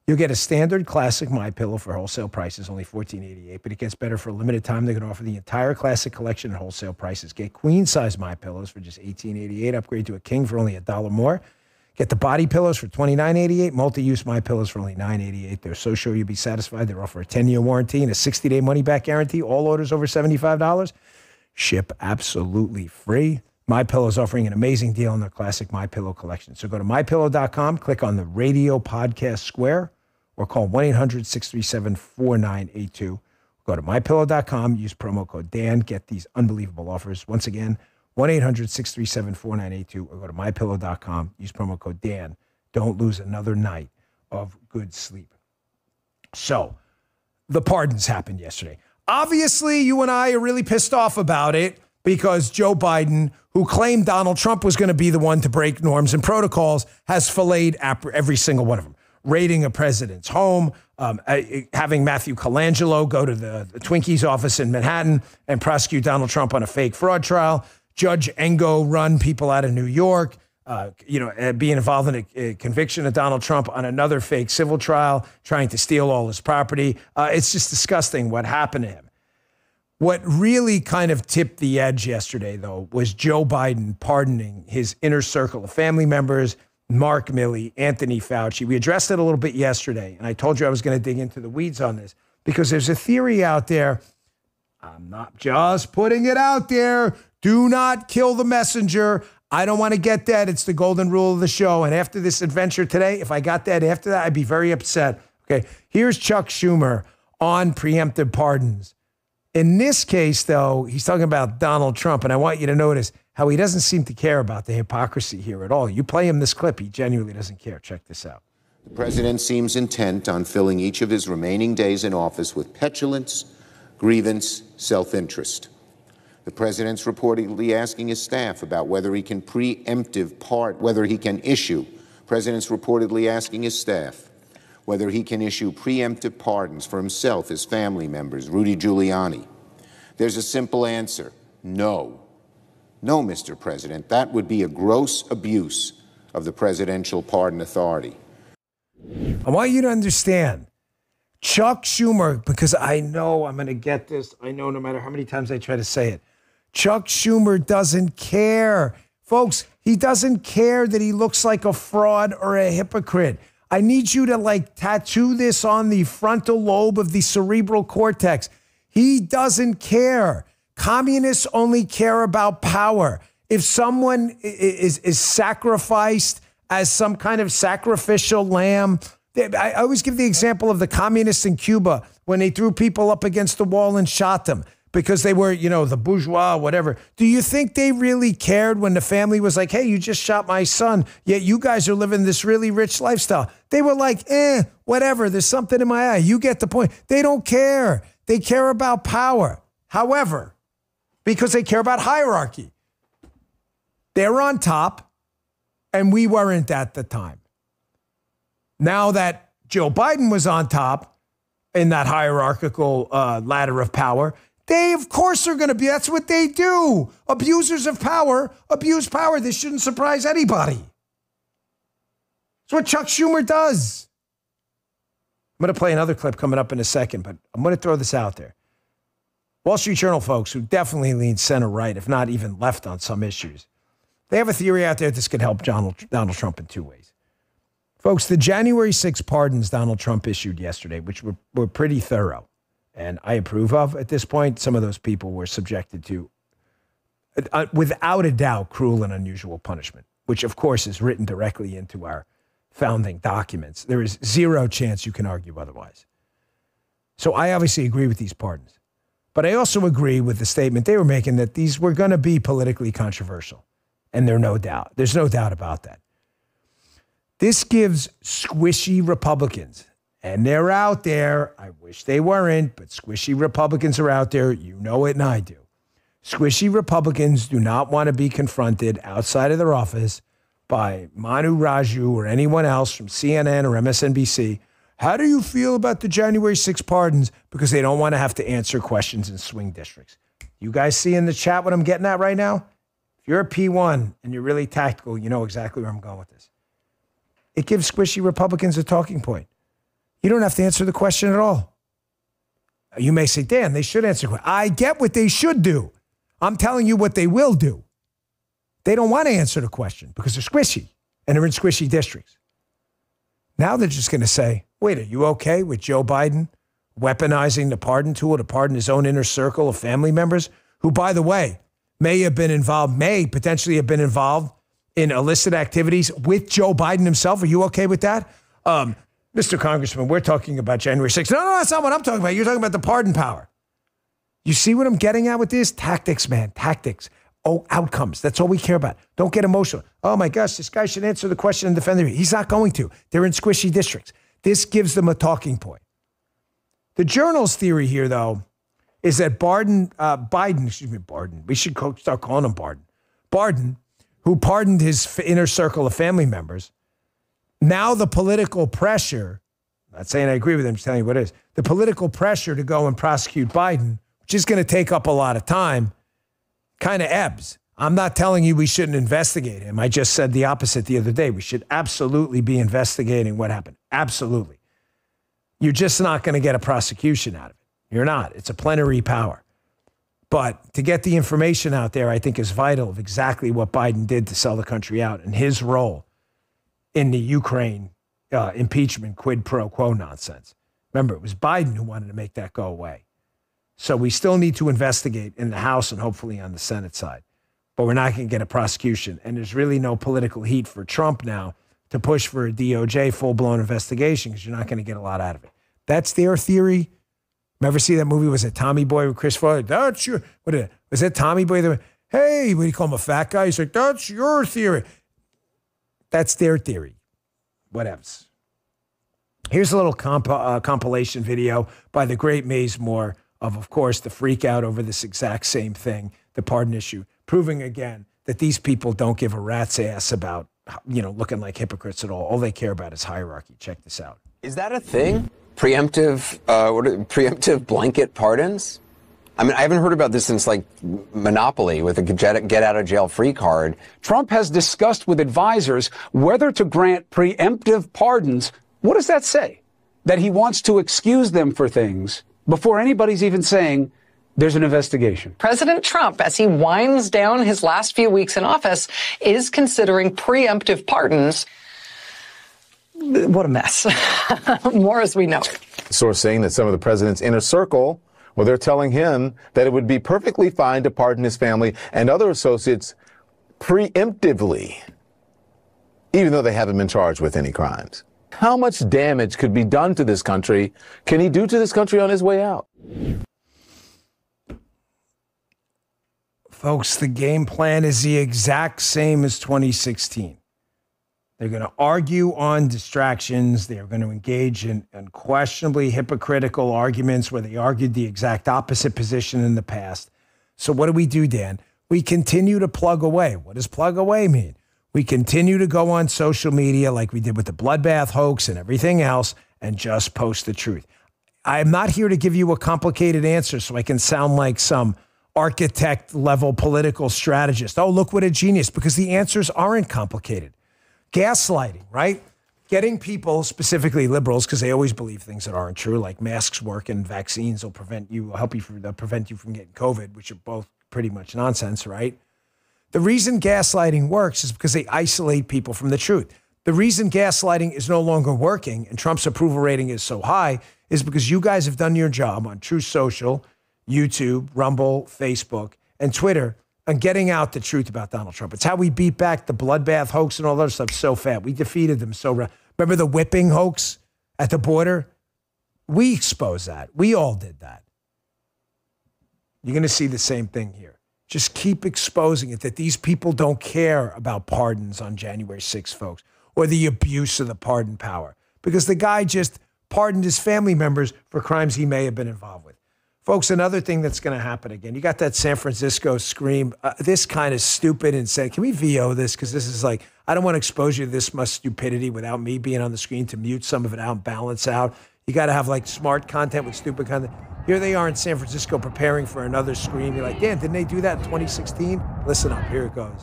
You'll get a standard classic MyPillow for wholesale prices, only $14.88, but it gets better. For a limited time. They're going to offer the entire classic collection at wholesale prices. Get queen-size MyPillows for just $18.88. Upgrade to a king for only $1 more. Get the body pillows for $29.88. Multi-use MyPillows for only $9.88. They're so sure you'll be satisfied. They offer a 10-year warranty and a 60-day money-back guarantee. All orders over $75 ship absolutely free. MyPillow is offering an amazing deal on their classic MyPillow collection. So go to MyPillow.com, click on the radio podcast square, or call 1-800-637-4982. Go to MyPillow.com, use promo code Dan, get these unbelievable offers. Once again, 1-800-637-4982, or go to MyPillow.com, use promo code Dan. Don't lose another night of good sleep. So, the pardons happened yesterday. Obviously, you and I are really pissed off about it because Joe Biden, who claimed Donald Trump was going to be the one to break norms and protocols, has filleted every single one of them. Raiding a president's home, having Matthew Colangelo go to the Twinkies office in Manhattan and prosecute Donald Trump on a fake fraud trial. Judge Engo run people out of New York, being involved in a conviction of Donald Trump on another fake civil trial, trying to steal all his property. It's just disgusting what happened to him. What really kind of tipped the edge yesterday, though, was Joe Biden pardoning his inner circle of family members, Mark Milley, Anthony Fauci. We addressed it a little bit yesterday, and I told you I was going to dig into the weeds on this because there's a theory out there. I'm not just putting it out there. Do not kill the messenger. I don't want to get that. It's the golden rule of the show. And after this adventure today, if I got that after that, I'd be very upset. Okay, here's Chuck Schumer on preemptive pardons. In this case, though, he's talking about Donald Trump, and I want you to notice how he doesn't seem to care about the hypocrisy here at all. You play him this clip, he genuinely doesn't care. Check this out. The president seems intent on filling each of his remaining days in office with petulance, grievance, self-interest. The president's reportedly asking his staff about whether he can issue. President's reportedly asking his staff whether he can issue preemptive pardons for himself, his family members, Rudy Giuliani. There's a simple answer: no. No, Mr. President, that would be a gross abuse of the presidential pardon authority. I want you to understand, Chuck Schumer, because I know I'm going to get this. I know no matter how many times I try to say it. Chuck Schumer doesn't care. Folks, he doesn't care that he looks like a fraud or a hypocrite. I need you to tattoo this on the frontal lobe of the cerebral cortex. He doesn't care. Communists only care about power. If someone is sacrificed as some kind of sacrificial lamb, I always give the example of the communists in Cuba when they threw people up against the wall and shot them because they were, the bourgeois, whatever. Do you think they really cared when the family was like, hey, you just shot my son, yet you guys are living this really rich lifestyle? They were like, whatever, there's something in my eye. You get the point. They don't care. They care about power. However, because they care about hierarchy, they're on top, and we weren't at the time. Now that Joe Biden was on top in that hierarchical ladder of power, they, of course, are going to be. That's what they do. Abusers of power abuse power. This shouldn't surprise anybody. It's what Chuck Schumer does. I'm going to play another clip coming up in a second, but I'm going to throw this out there. Wall Street Journal folks who definitely lean center-right, if not even left on some issues, they have a theory out there that this could help Donald Trump in two ways. Folks, the January 6 pardons Donald Trump issued yesterday, which were pretty thorough, and I approve of at this point. Some of those people were subjected to, without a doubt, cruel and unusual punishment, which, of course, is written directly into our founding documents. There is zero chance you can argue otherwise. So I obviously agree with these pardons. But I also agree with the statement they were making that these were going to be politically controversial. And there's no doubt about that. This gives squishy Republicans, and they're out there. I wish they weren't, but squishy Republicans are out there. You know it, and I do. Squishy Republicans do not want to be confronted outside of their office by Manu Raju or anyone else from CNN or MSNBC. How do you feel about the January 6 pardons? Because they don't want to have to answer questions in swing districts. You guys see in the chat what I'm getting at right now? If you're a P1 and you're really tactical, you know exactly where I'm going with this. It gives squishy Republicans a talking point. You don't have to answer the question at all. You may say, Dan, they should answer the question. I get what they should do. I'm telling you what they will do. They don't want to answer the question because they're squishy and they're in squishy districts. Now they're just going to say, wait, are you okay with Joe Biden weaponizing the pardon tool to pardon his own inner circle of family members who, by the way, may potentially have been involved in illicit activities with Joe Biden himself? Are you okay with that? Mr. Congressman, we're talking about January 6th. No, that's not what I'm talking about. You're talking about the pardon power. You see what I'm getting at with this? Tactics, man, tactics. Oh, outcomes. That's all we care about. Don't get emotional. Oh my gosh, this guy should answer the question and defend it. He's not going to. They're in squishy districts. This gives them a talking point. The Journal's theory here, though, is that Biden, we should start calling him Biden, who pardoned his inner circle of family members. Now the political pressure, I'm not saying I agree with him, I'm just telling you what it is. The political pressure to go and prosecute Biden, which is going to take up a lot of time, kind of ebbs. I'm not telling you we shouldn't investigate him. I just said the opposite the other day. We should absolutely be investigating what happened. Absolutely. You're just not going to get a prosecution out of it. You're not. It's a plenary power. But to get the information out there, I think is vital of exactly what Biden did to sell the country out and his role in the Ukraine impeachment quid pro quo nonsense. Remember, it was Biden who wanted to make that go away. So we still need to investigate in the House and hopefully on the Senate side. But we're not going to get a prosecution. And there's really no political heat for Trump now to push for a DOJ full-blown investigation because you're not going to get a lot out of it. That's their theory. Remember see that movie? Was it Tommy Boy with Chris Farley? That's your, was it Tommy Boy? Hey, what do you call him, a fat guy? He's like, that's your theory. That's their theory. Whatevs. Here's a little compilation video by the great Maze Moore of course, the freak out over this exact same thing, the pardon issue, proving again that these people don't give a rat's ass about, looking like hypocrites at all. All they care about is hierarchy. Check this out. Is that a thing? Preemptive blanket pardons? I mean, I haven't heard about this since like Monopoly with a get out of jail free card. Trump has discussed with advisors whether to grant preemptive pardons. What does that say? That he wants to excuse them for things before anybody's even saying there's an investigation. President Trump, as he winds down his last few weeks in office, is considering preemptive pardons. What a mess. More as we know. Source saying that some of the president's inner circle, well, they're telling him that it would be perfectly fine to pardon his family and other associates preemptively, even though they haven't been charged with any crimes. How much damage could be done to this country can he do to this country on his way out? Folks, the game plan is the exact same as 2016. They're going to argue on distractions. They're going to engage in unquestionably hypocritical arguments where they argued the exact opposite position in the past. So what do, Dan? We continue to plug away. What does plug away mean? We continue to go on social media like we did with the bloodbath hoax and everything else and just post the truth. I'm not here to give you a complicated answer so I can sound like some architect-level political strategist. Oh, look what a genius, because the answers aren't complicated. Gaslighting, right? getting people, specifically liberals, because they always believe things that aren't true, like masks work and vaccines will prevent you from getting COVID, which are both pretty much nonsense, right? The reason gaslighting works is because they isolate people from the truth. The reason gaslighting is no longer working and Trump's approval rating is so high is because you guys have done your job on Truth Social, YouTube, Rumble, Facebook, and Twitter on getting out the truth about Donald Trump. It's how we beat back the bloodbath hoax and all that other stuff so fast. We defeated them so. Remember the whipping hoax at the border? We exposed that. We all did that. You're going to see the same thing here. Just keep exposing it, that these people don't care about pardons on January 6th, folks, or the abuse of the pardon power, because the guy just pardoned his family members for crimes he may have been involved with. Folks, another thing that's going to happen again, you got that San Francisco scream, this kind of stupid and said, can we VO this? Because this is like, I don't want to expose you to this much stupidity without me being on the screen to mute some of it out and balance out. You got to have like smart content with stupid content. Here they are in San Francisco preparing for another scream. You're like, damn, didn't they do that in 2016? Listen up, here it goes.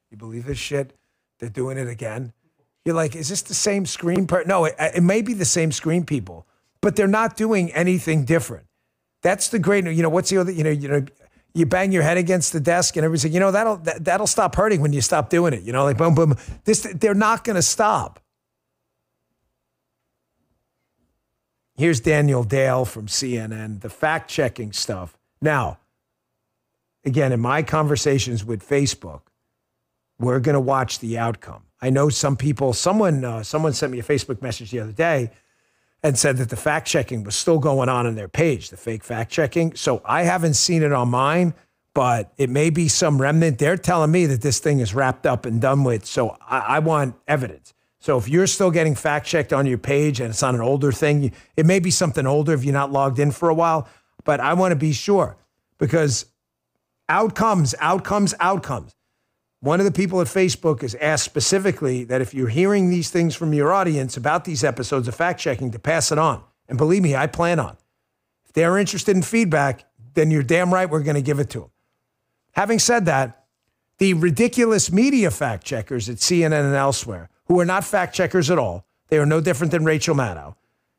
You believe this shit? They're doing it again. You're like, is this the same screen? No, it may be the same screen people, but they're not doing anything different. That's the great, what's the other, you bang your head against the desk and everybody's like, that'll stop hurting when you stop doing it. Like boom, boom. They're not going to stop. Here's Daniel Dale from CNN, the fact-checking stuff. Now, again, in my conversations with Facebook, we're going to watch the outcome. I know some people, someone sent me a Facebook message the other day and said that the fact-checking was still going on their page, the fake fact-checking. So I haven't seen it on mine, but it may be some remnant. They're telling me that this thing is wrapped up and done with, so I want evidence. So if you're still getting fact-checked on your page and it's on an older thing, it may be something older if you're not logged in for a while, but I want to be sure because outcomes. One of the people at Facebook has asked specifically that if you're hearing these things from your audience about these episodes of fact-checking, to pass it on. And believe me, I plan on. If they're interested in feedback, then you're damn right we're going to give it to them. Having said that, the ridiculous media fact-checkers at CNN and elsewhere, who are not fact-checkers at all, they are no different than Rachel Maddow.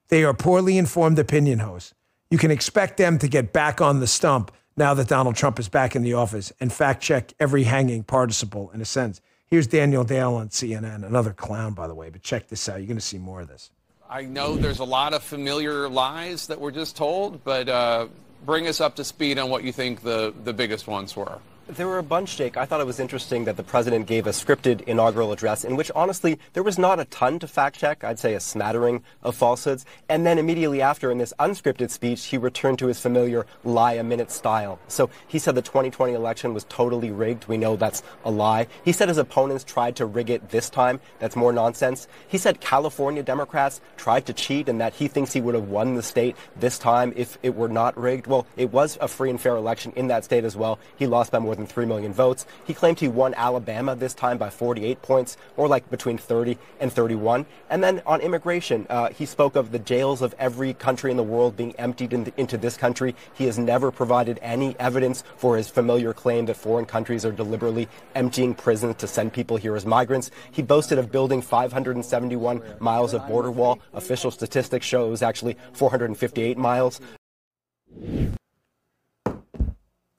They are poorly informed opinion hosts. You can expect them to get back on the stump now that Donald Trump is back in the office and fact-check every hanging participle in a sense. Here's Daniel Dale on CNN, another clown, by the way, but check this out. You're going to see more of this. I know there's a lot of familiar lies that were just told, but bring us up to speed on what you think the biggest ones were. There were a bunch, Jake. I thought it was interesting that the president gave a scripted inaugural address in which, honestly, there was not a ton to fact-check. I'd say a smattering of falsehoods. And then immediately after, in this unscripted speech, he returned to his familiar lie-a-minute style. So he said the 2020 election was totally rigged. We know that's a lie. He said his opponents tried to rig it this time. That's more nonsense. He said California Democrats tried to cheat and that he thinks he would have won the state this time if it were not rigged. Well, it was a free and fair election in that state as well. He lost by more than 3 million votes. He claimed he won Alabama this time by 48 points, or like between 30 and 31. And then on immigration, he spoke of the jails of every country in the world being emptied into this country. He has never provided any evidence for his familiar claim that foreign countries are deliberately emptying prisons to send people here as migrants. He boasted of building 571 miles of border wall. Official statistics show it was actually 458 miles.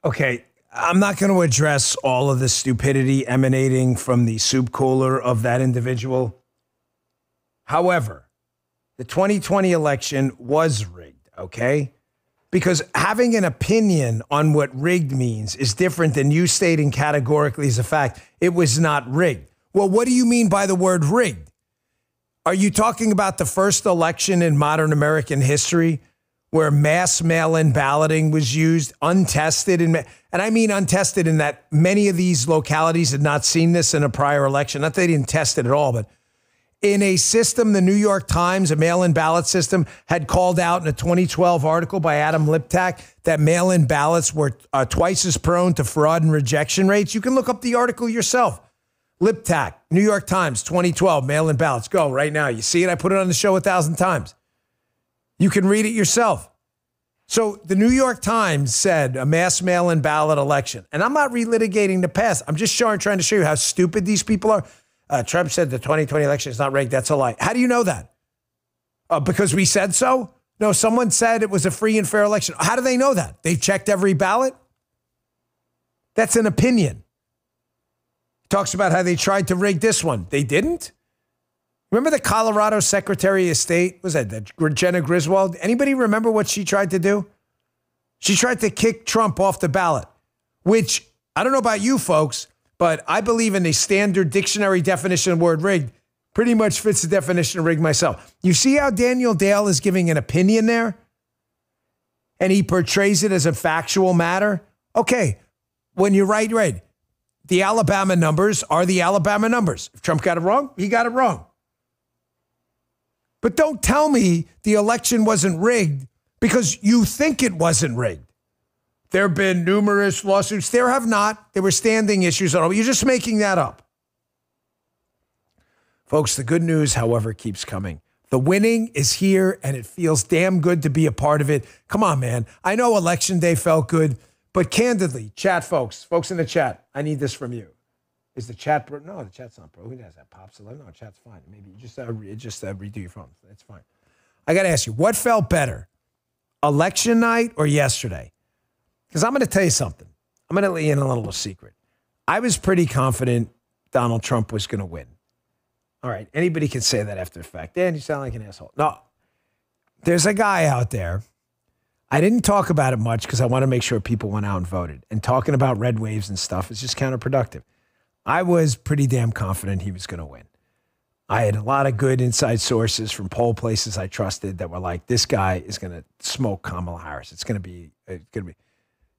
Okay. I'm not going to address all of the stupidity emanating from the soup cooler of that individual. However, the 2020 election was rigged, okay? Because having an opinion on what rigged means is different than you stating categorically as a fact, it was not rigged. Well, what do you mean by the word rigged? Are you talking about the first election in modern American history where mass mail-in balloting was used, untested? And I mean untested in that many of these localities had not seen this in a prior election. Not that they didn't test it at all, but in a system, the New York Times, a mail-in ballot system, had called out in a 2012 article by Adam Liptak that mail-in ballots were twice as prone to fraud and rejection rates. You can look up the article yourself. Liptak, New York Times, 2012, mail-in ballots. Go right now. You see it? I put it on the show 1,000 times. You can read it yourself. So the New York Times said a mass mail-in ballot election. And I'm not relitigating the past. I'm just trying to show you how stupid these people are. Trump said the 2020 election is not rigged. That's a lie. How do you know that? Because we said so? No, someone said it was a free and fair election. How do they know that? They've checked every ballot? That's an opinion. Talks about how they tried to rig this one. They didn't? Remember the Colorado Secretary of State? Was that Jenna Griswold? Anybody remember what she tried to do? She tried to kick Trump off the ballot, which I don't know about you folks, but I believe in the standard dictionary definition of the word rigged pretty much fits the definition of rigged myself. You see how Daniel Dale is giving an opinion there? And he portrays it as a factual matter? Okay, when you're right. The Alabama numbers are the Alabama numbers. If Trump got it wrong, he got it wrong. But don't tell me the election wasn't rigged because you think it wasn't rigged. There have been numerous lawsuits. There have not. There were standing issues. You're just making that up. Folks, the good news, however, keeps coming. The winning is here, and it feels damn good to be a part of it. Come on, man. I know Election Day felt good, but candidly, chat folks in the chat, I need this from you. Is the chat bro? No, the chat's not bro. Who does that? Pops 11? No, chat's fine. Maybe you just redo your phone. That's fine. I got to ask you, what felt better, election night or yesterday? Because I'm going to tell you something. I'm going to let you in a little secret. I was pretty confident Donald Trump was going to win. All right, anybody can say that after the fact. Dan, you sound like an asshole. No, there's a guy out there. I didn't talk about it much because I want to make sure people went out and voted. And talking about red waves and stuff is just counterproductive. I was pretty damn confident he was going to win. I had a lot of good inside sources from poll places I trusted that were like, this guy is going to smoke Kamala Harris. It's going to be,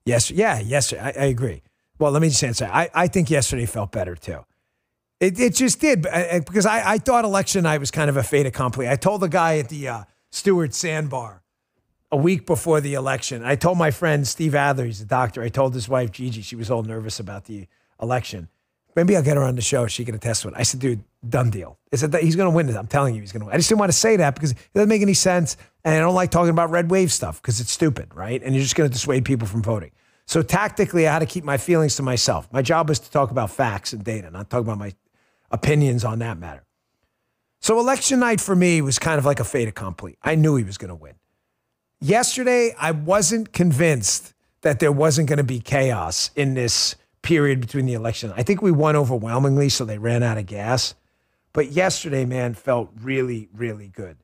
yes. Yeah, yesterday. I agree. Well, let me just answer. I think yesterday felt better too. It just did because I thought election night was kind of a fait accompli. I told the guy at the Stewart Sandbar a week before the election. I told my friend Steve Adler, he's a doctor. I told his wife Gigi, she was all nervous about the election. Maybe I'll get her on the show. She can attest to it. I said, dude, done deal. I said, he's going to win this. I'm telling you, he's going to win. I just didn't want to say that because it doesn't make any sense. And I don't like talking about red wave stuff because it's stupid, right? And you're just going to dissuade people from voting. So tactically, I had to keep my feelings to myself. My job was to talk about facts and data, not talk about my opinions on that matter. So election night for me was kind of like a fait accompli. I knew he was going to win. Yesterday, I wasn't convinced that there wasn't going to be chaos in this period between the election. I think we won overwhelmingly, so they ran out of gas. But yesterday, man, felt really, really good.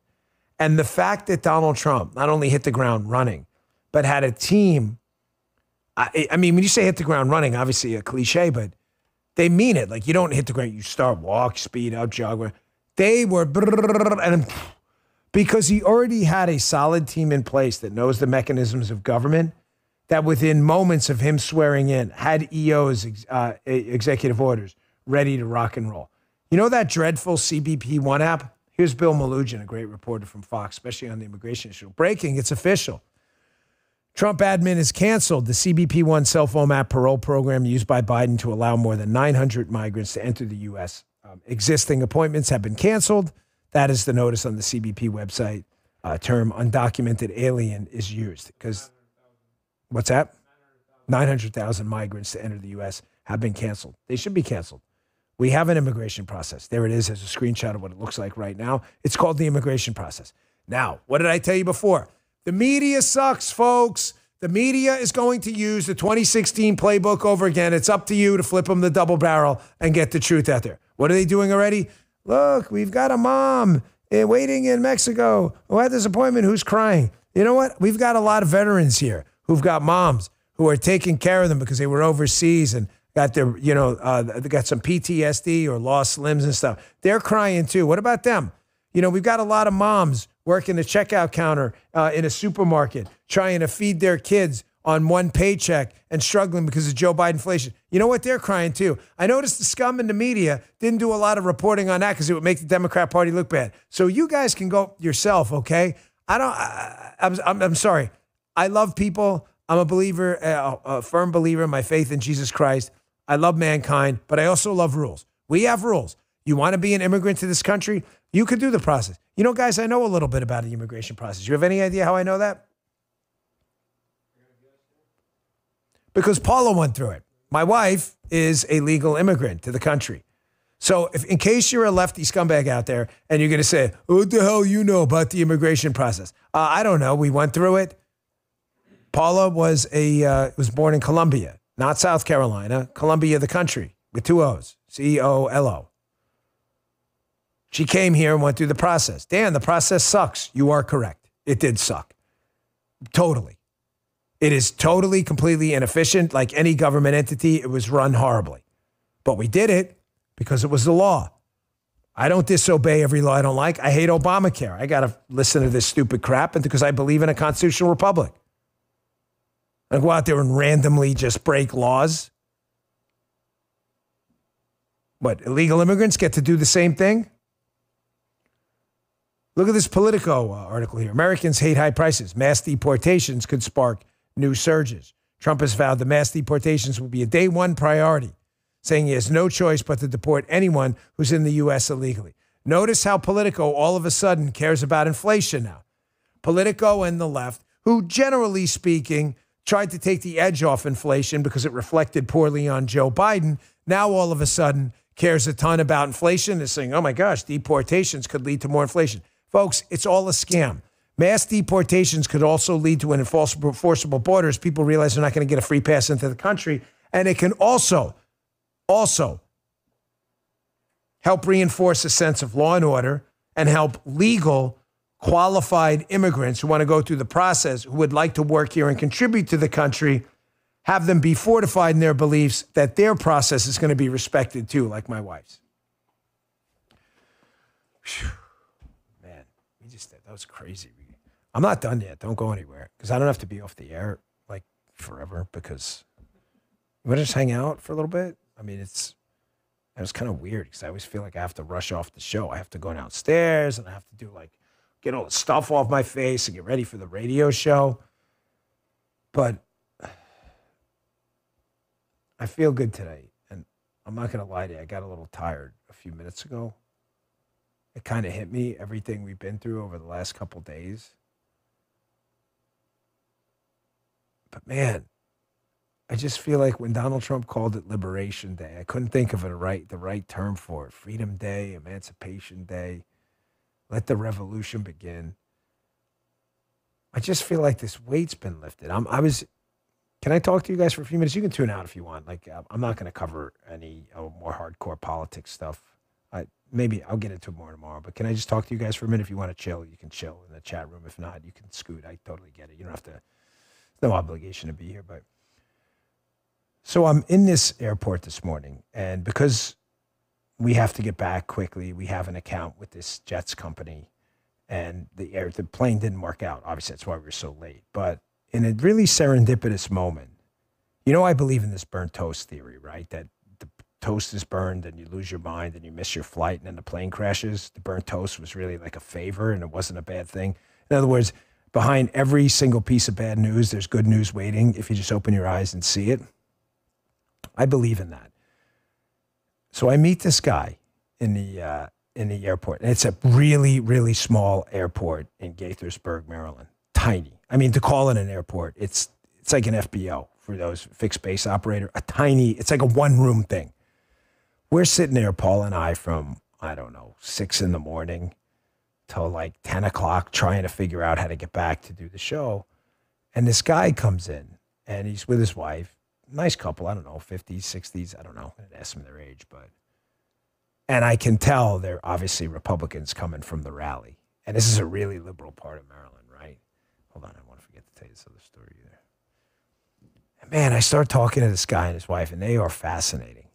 And the fact that Donald Trump not only hit the ground running, but had a team. I mean, when you say hit the ground running, obviously a cliche, but they mean it. Like, you don't hit the ground, you start walk, speed up, jog. They were, and because he already had a solid team in place that knows the mechanisms of government, that within moments of him swearing in, had EO's executive orders ready to rock and roll. You know that dreadful CBP One app? Here's Bill Malugin, a great reporter from Fox, especially on the immigration issue. Breaking, it's official. Trump admin has canceled the CBP One cell phone app parole program used by Biden to allow more than 900 migrants to enter the U.S. Existing appointments have been canceled. That is the notice on the CBP website. Term undocumented alien is used because... What's that? 900,000 migrants to enter the U.S. have been canceled. They should be canceled. We have an immigration process. There it is. There's a screenshot of what it looks like right now. It's called the immigration process. Now, what did I tell you before? The media sucks, folks. The media is going to use the 2016 playbook over again. It's up to you to flip them the double barrel and get the truth out there. What are they doing already? Look, we've got a mom waiting in Mexico who had this appointment who's crying. You know what? We've got a lot of veterans here who've got moms who are taking care of them because they were overseas and got their, they got some PTSD or lost limbs and stuff. They're crying too. What about them? We've got a lot of moms working the checkout counter in a supermarket, trying to feed their kids on one paycheck and struggling because of Joe Biden inflation. You know what? They're crying too. I noticed the scum in the media didn't do a lot of reporting on that because it would make the Democrat Party look bad. So you guys can go yourself, okay? I'm sorry. I love people. I'm a believer, a firm believer in my faith in Jesus Christ. I love mankind, but I also love rules. We have rules. You want to be an immigrant to this country? You could do the process. Guys, I know a little bit about the immigration process. You have any idea how I know that? because Paula went through it. My wife is a legal immigrant to the country. So if, in case you're a lefty scumbag out there and you're going to say, what the hell you know about the immigration process? I don't know. We went through it. Paula was born in Columbia, not South Carolina, Columbia, the country, with 2 O's, C-O-L-O. She came here and went through the process. Dan, the process sucks. You are correct. It did suck. Totally. It is totally, completely inefficient. Like any government entity, it was run horribly. But we did it because it was the law. I don't disobey every law I don't like. I hate Obamacare. I got to listen to this stupid crap because I believe in a constitutional republic. I go out there and randomly just break laws. What, illegal immigrants get to do the same thing? Look at this Politico article here. Americans hate high prices. Mass deportations could spark new surges. Trump has vowed the mass deportations will be a day one priority, saying he has no choice but to deport anyone who's in the U.S. illegally. Notice how Politico all of a sudden cares about inflation now. Politico and the left, who generally speaking tried to take the edge off inflation because it reflected poorly on Joe Biden, now all of a sudden cares a ton about inflation. They're saying, oh my gosh, deportations could lead to more inflation. Folks, it's all a scam. Mass deportations could also lead to an enforceable borders. People realize they're not going to get a free pass into the country. And it can also help reinforce a sense of law and order and help legal, qualified immigrants who want to go through the process, who would like to work here and contribute to the country, have them be fortified in their beliefs that their process is going to be respected too, like my wife's. Whew. Man, that was crazy. I'm not done yet. Don't go anywhere because I don't have to be off the air like forever because you want to just hang out for a little bit? I mean, it was kind of weird because I always feel like I have to rush off the show. I have to go downstairs and I have to do get all the stuff off my face and get ready for the radio show. But I feel good today. And I'm not going to lie to you. I got a little tired a few minutes ago. It kind of hit me, everything we've been through over the last couple days. But man, I just feel like when Donald Trump called it Liberation Day, I couldn't think of the right term for it. Freedom Day, Emancipation Day, let the revolution begin. I just feel like this weight's been lifted. Can I talk to you guys for a few minutes? You can tune out if you want. I'm not going to cover any more hardcore politics stuff. Maybe I'll get into it more tomorrow, but can I just talk to you guys for a minute? If you want to chill, you can chill in the chat room. If not, you can scoot. I totally get it. You don't have to, no obligation to be here, but. So I'm in this airport this morning, and because we have to get back quickly, we have an account with this Jets company, and the plane didn't work out. Obviously, that's why we were so late. But in a really serendipitous moment, I believe in this burnt toast theory, right? That the toast is burned and you lose your mind and you miss your flight and then the plane crashes. The burnt toast was really like a favor and it wasn't a bad thing. In other words, behind every single piece of bad news, there's good news waiting if you just open your eyes and see it. I believe in that. So I meet this guy in the airport, and it's a really, really small airport in Gaithersburg, Maryland. Tiny. I mean, to call it an airport, it's like an FBO for those fixed base operator. It's like a one-room thing. We're sitting there, Paul and I, from, 6 in the morning till 10 o'clock trying to figure out how to get back to do the show. And this guy comes in, and he's with his wife. Nice couple, 50s, 60s, I don't know. I didn't ask them their age, and I can tell they're obviously Republicans coming from the rally. And this is a really liberal part of Maryland, right? Hold on, I want to forget to tell you this other story there. And man, I start talking to this guy and his wife, and they are fascinating.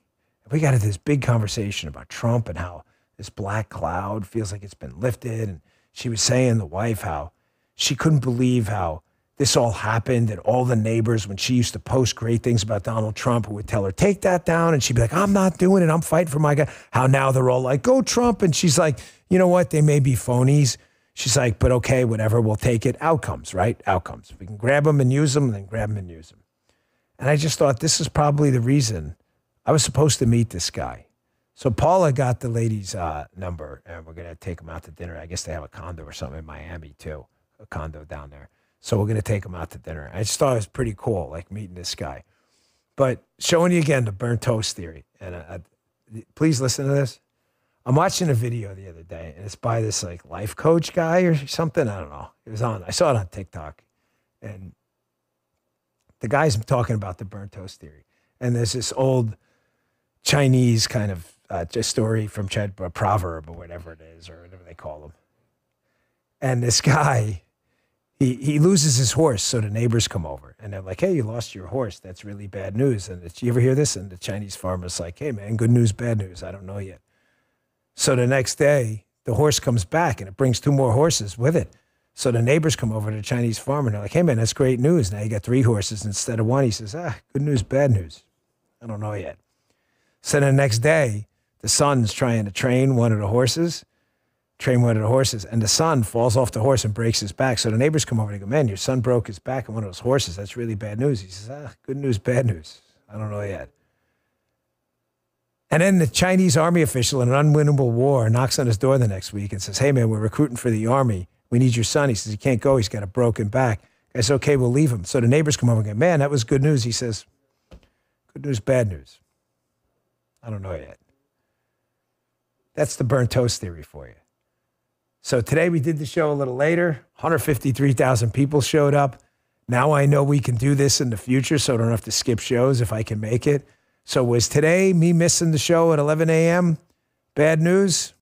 And we got into this big conversation about Trump and how this black cloud feels like it's been lifted. And she was saying, the wife, how she couldn't believe how this all happened, and all the neighbors, when she used to post great things about Donald Trump, who would tell her, take that down, and she'd be like, I'm not doing it, I'm fighting for my guy. How now they're all like, go Trump, and she's like, you know what, they may be phonies. She's like, but okay, whatever, we'll take it. Outcomes, right? Outcomes. We can grab them and use them, and then grab them and use them. And I just thought this is probably the reason I was supposed to meet this guy. So Paula got the lady's number, and we're going to take them out to dinner. I guess they have a condo or something in Miami, too, a condo down there. So we're going to take him out to dinner. I just thought it was pretty cool, meeting this guy. But showing you again the burnt toast theory. And please listen to this. I'm watching a video the other day, and it's by this like life coach guy or something. I don't know. It was on. I saw it on TikTok, and the guy's talking about the burnt toast theory. And there's this old Chinese kind of just story from a proverb or whatever it is, or whatever they call them. And this guy, he loses his horse, so the neighbors come over, and they're like, "Hey, you lost your horse. That's really bad news." And you ever hear this? And the Chinese farmer's like, "Hey, man, good news, bad news. I don't know yet." So the next day, the horse comes back, and it brings 2 more horses with it. So the neighbors come over to the Chinese farmer, and they're like, "Hey, man, that's great news. Now you got 3 horses instead of 1. He says, "Good news, bad news. I don't know yet." So the next day, the son's trying to train one of the horses, and the son falls off the horse and breaks his back. So the neighbors come over and they go, "Man, your son broke his back on one of those horses. That's really bad news." He says, "Good news, bad news. I don't know yet." And then the Chinese army official in an unwinnable war knocks on his door the next week and says, "Hey, man, we're recruiting for the army. We need your son." He says, "He can't go. He's got a broken back." I said, "Okay, we'll leave him." So the neighbors come over and go, "Man, that was good news." He says, "Good news, bad news. I don't know yet." That's the burnt toast theory for you. So today we did the show a little later. 153,000 people showed up. Now I know we can do this in the future, so I don't have to skip shows if I can make it. So was today me missing the show at 11 a.m. bad news?